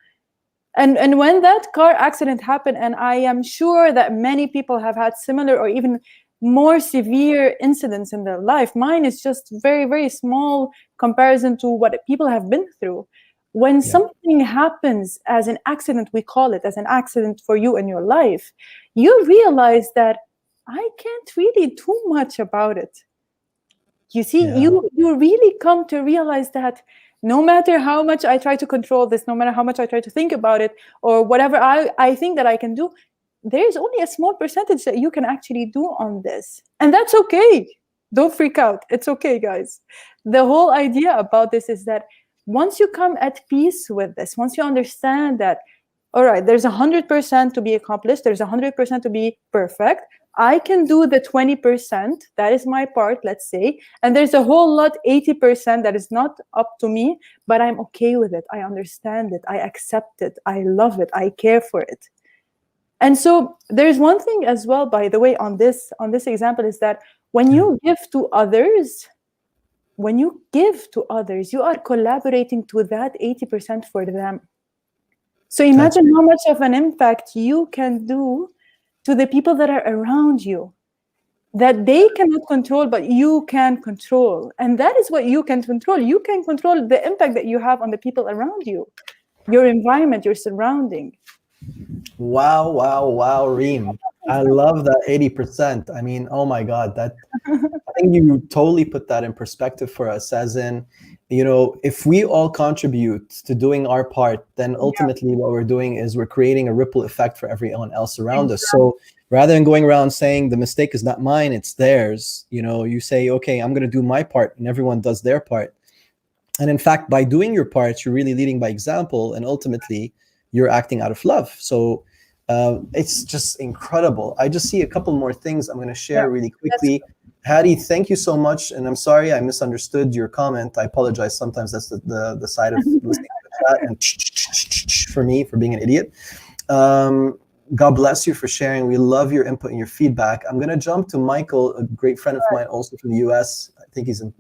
And when that car accident happened, and I am sure that many people have had similar or even more severe incidents in their life, mine is just very, very small comparison to what people have been through. When something happens as an accident, we call it as an accident for you in your life, you realize that I can't really do much about it. You see, you really come to realize that no matter how much I try to control this, no matter how much I try to think about it, or whatever I think that I can do, there's only a small percentage that you can actually do on this. And that's okay. Don't freak out. It's okay, guys. The whole idea about this is that once you come at peace with this, once you understand that, all right, there's 100% to be accomplished, there's 100% to be perfect, I can do the 20%, that is my part, let's say, and there's a whole lot, 80%, that is not up to me, but I'm okay with it, I understand it, I accept it, I love it, I care for it. And so there's one thing as well, by the way, on this example, is that when you give to others, you are collaborating to that 80% for them. So imagine how much of an impact you can do to the people that are around you, that they cannot control, but you can control. And that is what you can control. You can control the impact that you have on the people around you, your environment, your surrounding. Wow, Reem. I love that 80%. I mean, oh my God, I think you totally put that in perspective for us, as in, you know, if we all contribute to doing our part, then ultimately what we're doing is we're creating a ripple effect for everyone else around us. So rather than going around saying the mistake is not mine, it's theirs, you know, you say, okay, I'm going to do my part, and everyone does their part. And in fact, by doing your part, you're really leading by example, and ultimately you're acting out of love. So it's just incredible. I just see a couple more things I'm going to share really quickly. Hattie, thank you so much. And I'm sorry I misunderstood your comment. I apologize. Sometimes that's the side of listening to the chat, and for me, for being an idiot. God bless you for sharing. We love your input and your feedback. I'm going to jump to Michael, a great friend of mine, also from the US. I think he's in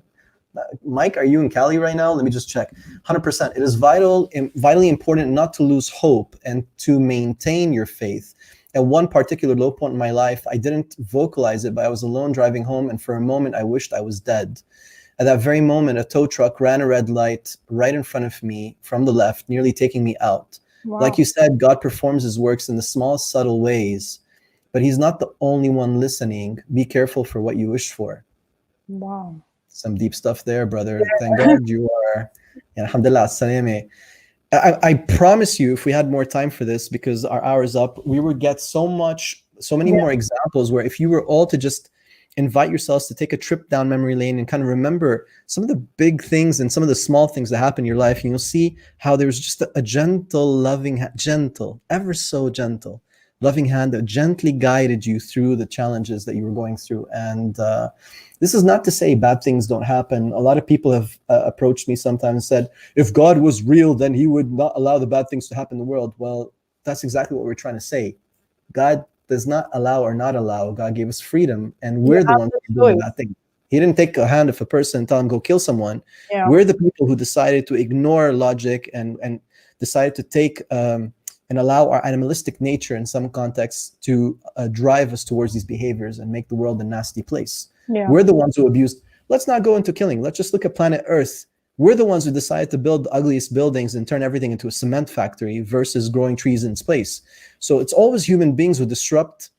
Mike, are you in Cali right now? Let me just check. 100%. It is vitally important not to lose hope and to maintain your faith. At one particular low point in my life, I didn't vocalize it, but I was alone driving home, and for a moment, I wished I was dead. At that very moment, a tow truck ran a red light right in front of me from the left, nearly taking me out. Wow. Like you said, God performs his works in the small, subtle ways, but he's not the only one listening. Be careful for what you wish for. Wow. Some deep stuff there, brother. Thank God you are. Alhamdulillah, salame. I promise you, if we had more time for this, because our hour is up, we would get so many more examples where if you were all to just invite yourselves to take a trip down memory lane and kind of remember some of the big things and some of the small things that happen in your life, and you'll see how there's just a gentle, loving, gentle, ever so gentle, loving hand that gently guided you through the challenges that you were going through. And this is not to say bad things don't happen. A lot of people have approached me sometimes and said, if God was real, then he would not allow the bad things to happen in the world. Well, that's exactly what we're trying to say. God does not allow or not allow. God gave us freedom, and we're the ones who do the bad thing. He didn't take a hand of a person and tell him go kill someone. Yeah. We're the people who decided to ignore logic and decided to take and allow our animalistic nature in some contexts to drive us towards these behaviors and make the world a nasty place. Yeah. We're the ones who abused. Let's not go into killing. Let's just look at planet Earth. We're the ones who decided to build the ugliest buildings and turn everything into a cement factory versus growing trees in space. So it's always human beings who disrupt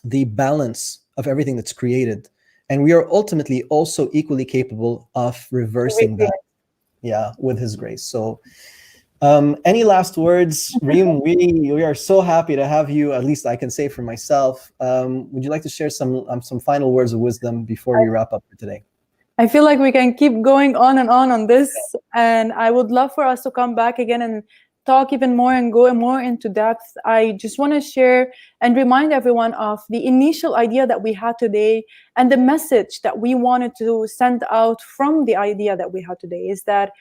the balance of everything that's created. And we are ultimately also equally capable of reversing that, with his grace. So any last words, Reem? We are so happy to have you. At least I can say for myself. Would you like to share some final words of wisdom before we wrap up for today? I feel like we can keep going on and on this, and I would love for us to come back again and talk even more and go more into depth. I just want to share and remind everyone of the initial idea that we had today, and the message that we wanted to send out from the idea that we had today is that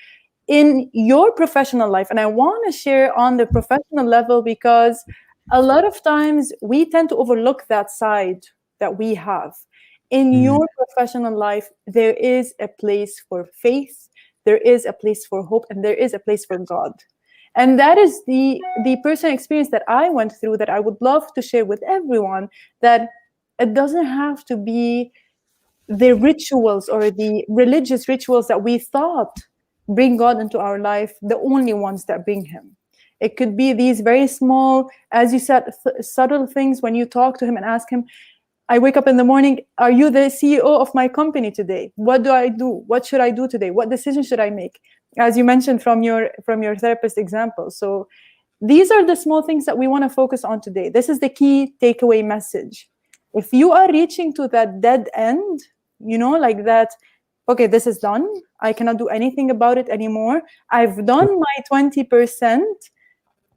in your professional life, and I want to share on the professional level, because a lot of times we tend to overlook that side that we have. In your professional life, there is a place for faith, there is a place for hope, and there is a place for God. And that is the personal experience that I went through, that I would love to share with everyone, that it doesn't have to be the rituals or the religious rituals that we thought bring God into our life, the only ones that bring him. It could be these very small, as you said, subtle things when you talk to him and ask him, I wake up in the morning, are you the CEO of my company today? What do I do? What should I do today? What decision should I make? As you mentioned from your therapist example. So these are the small things that we want to focus on today. This is the key takeaway message. If you are reaching to that dead end, like that, okay, this is done. I cannot do anything about it anymore. I've done my 20%.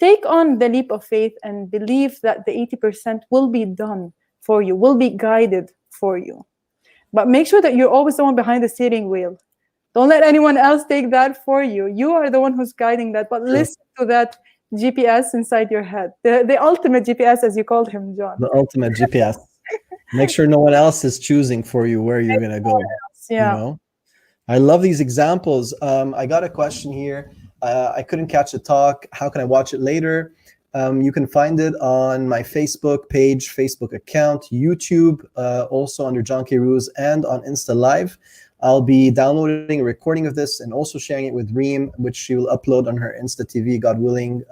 Take on the leap of faith and believe that the 80% will be done for you, will be guided for you. But make sure that you're always the one behind the steering wheel. Don't let anyone else take that for you. You are the one who's guiding that, but listen to that GPS inside your head. The ultimate GPS, as you called him, John. The ultimate GPS. Make sure no one else is choosing for you where you're going to go. Yeah. I love these examples. I got a question here. I couldn't catch the talk. How can I watch it later? You can find it on my Facebook page, Facebook account, YouTube, also under John K. Ruse, and on Insta Live. I'll be downloading a recording of this and also sharing it with Reem, which she will upload on her Insta TV, God willing,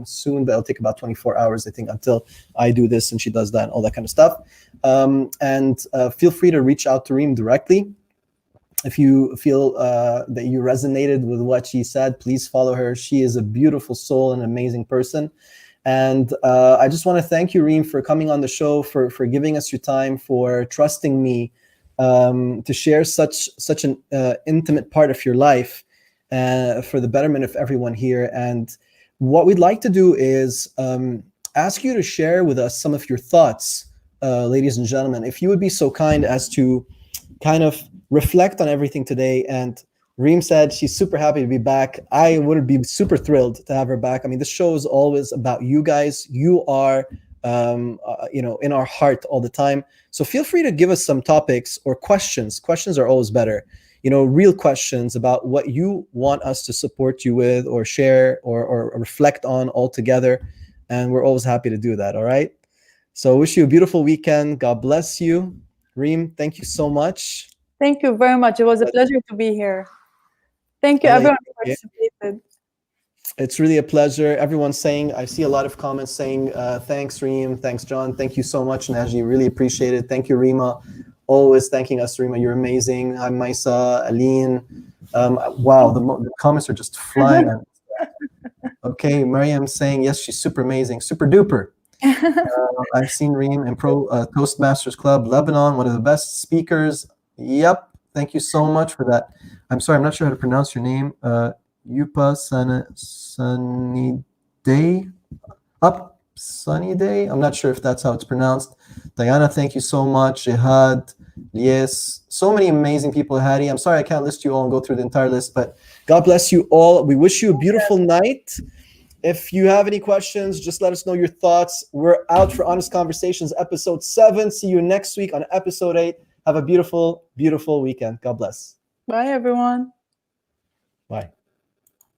soon. But it'll take about 24 hours, I think, until I do this and she does that and all that kind of stuff. And feel free to reach out to Reem directly. If you feel that you resonated with what she said, please follow her. She is a beautiful soul and amazing person. And I just want to thank you, Reem, for coming on the show, for giving us your time, for trusting me to share such an intimate part of your life for the betterment of everyone here. And what we'd like to do is ask you to share with us some of your thoughts, ladies and gentlemen. If you would be so kind as to kind of reflect on everything today. And Reem said she's super happy to be back. I would be super thrilled to have her back. I mean, this show is always about you guys. You are, in our heart all the time. So feel free to give us some topics or questions. Questions are always better. Real questions about what you want us to support you with or share or reflect on all together. And we're always happy to do that. All right. So wish you a beautiful weekend. God bless you. Reem, thank you so much. Thank you very much. It was a pleasure to be here. Thank you, everyone who participated. It's really a pleasure. Everyone's saying, I see a lot of comments saying, thanks, Reem. Thanks, John. Thank you so much, Naji. Really appreciate it. Thank you, Reema. Always thanking us, Reema. You're amazing. Hi, Maisa, Aline. Wow, the comments are just flying. Okay, Mariam saying, yes, she's super amazing. Super duper. I've seen Reem in Toastmasters Club, Lebanon, one of the best speakers. Yep. Thank you so much for that. I'm sorry, I'm not sure how to pronounce your name. Yupa Sunny Day? Sunny Day? I'm not sure if that's how it's pronounced. Diana, thank you so much. Jihad, yes. So many amazing people. Hadi, I'm sorry I can't list you all and go through the entire list, but God bless you all. We wish you a beautiful night. If you have any questions, just let us know your thoughts. We're out for Honest Conversations, episode 7. See you next week on episode 8. Have a beautiful, beautiful weekend. God bless. Bye, everyone. Bye.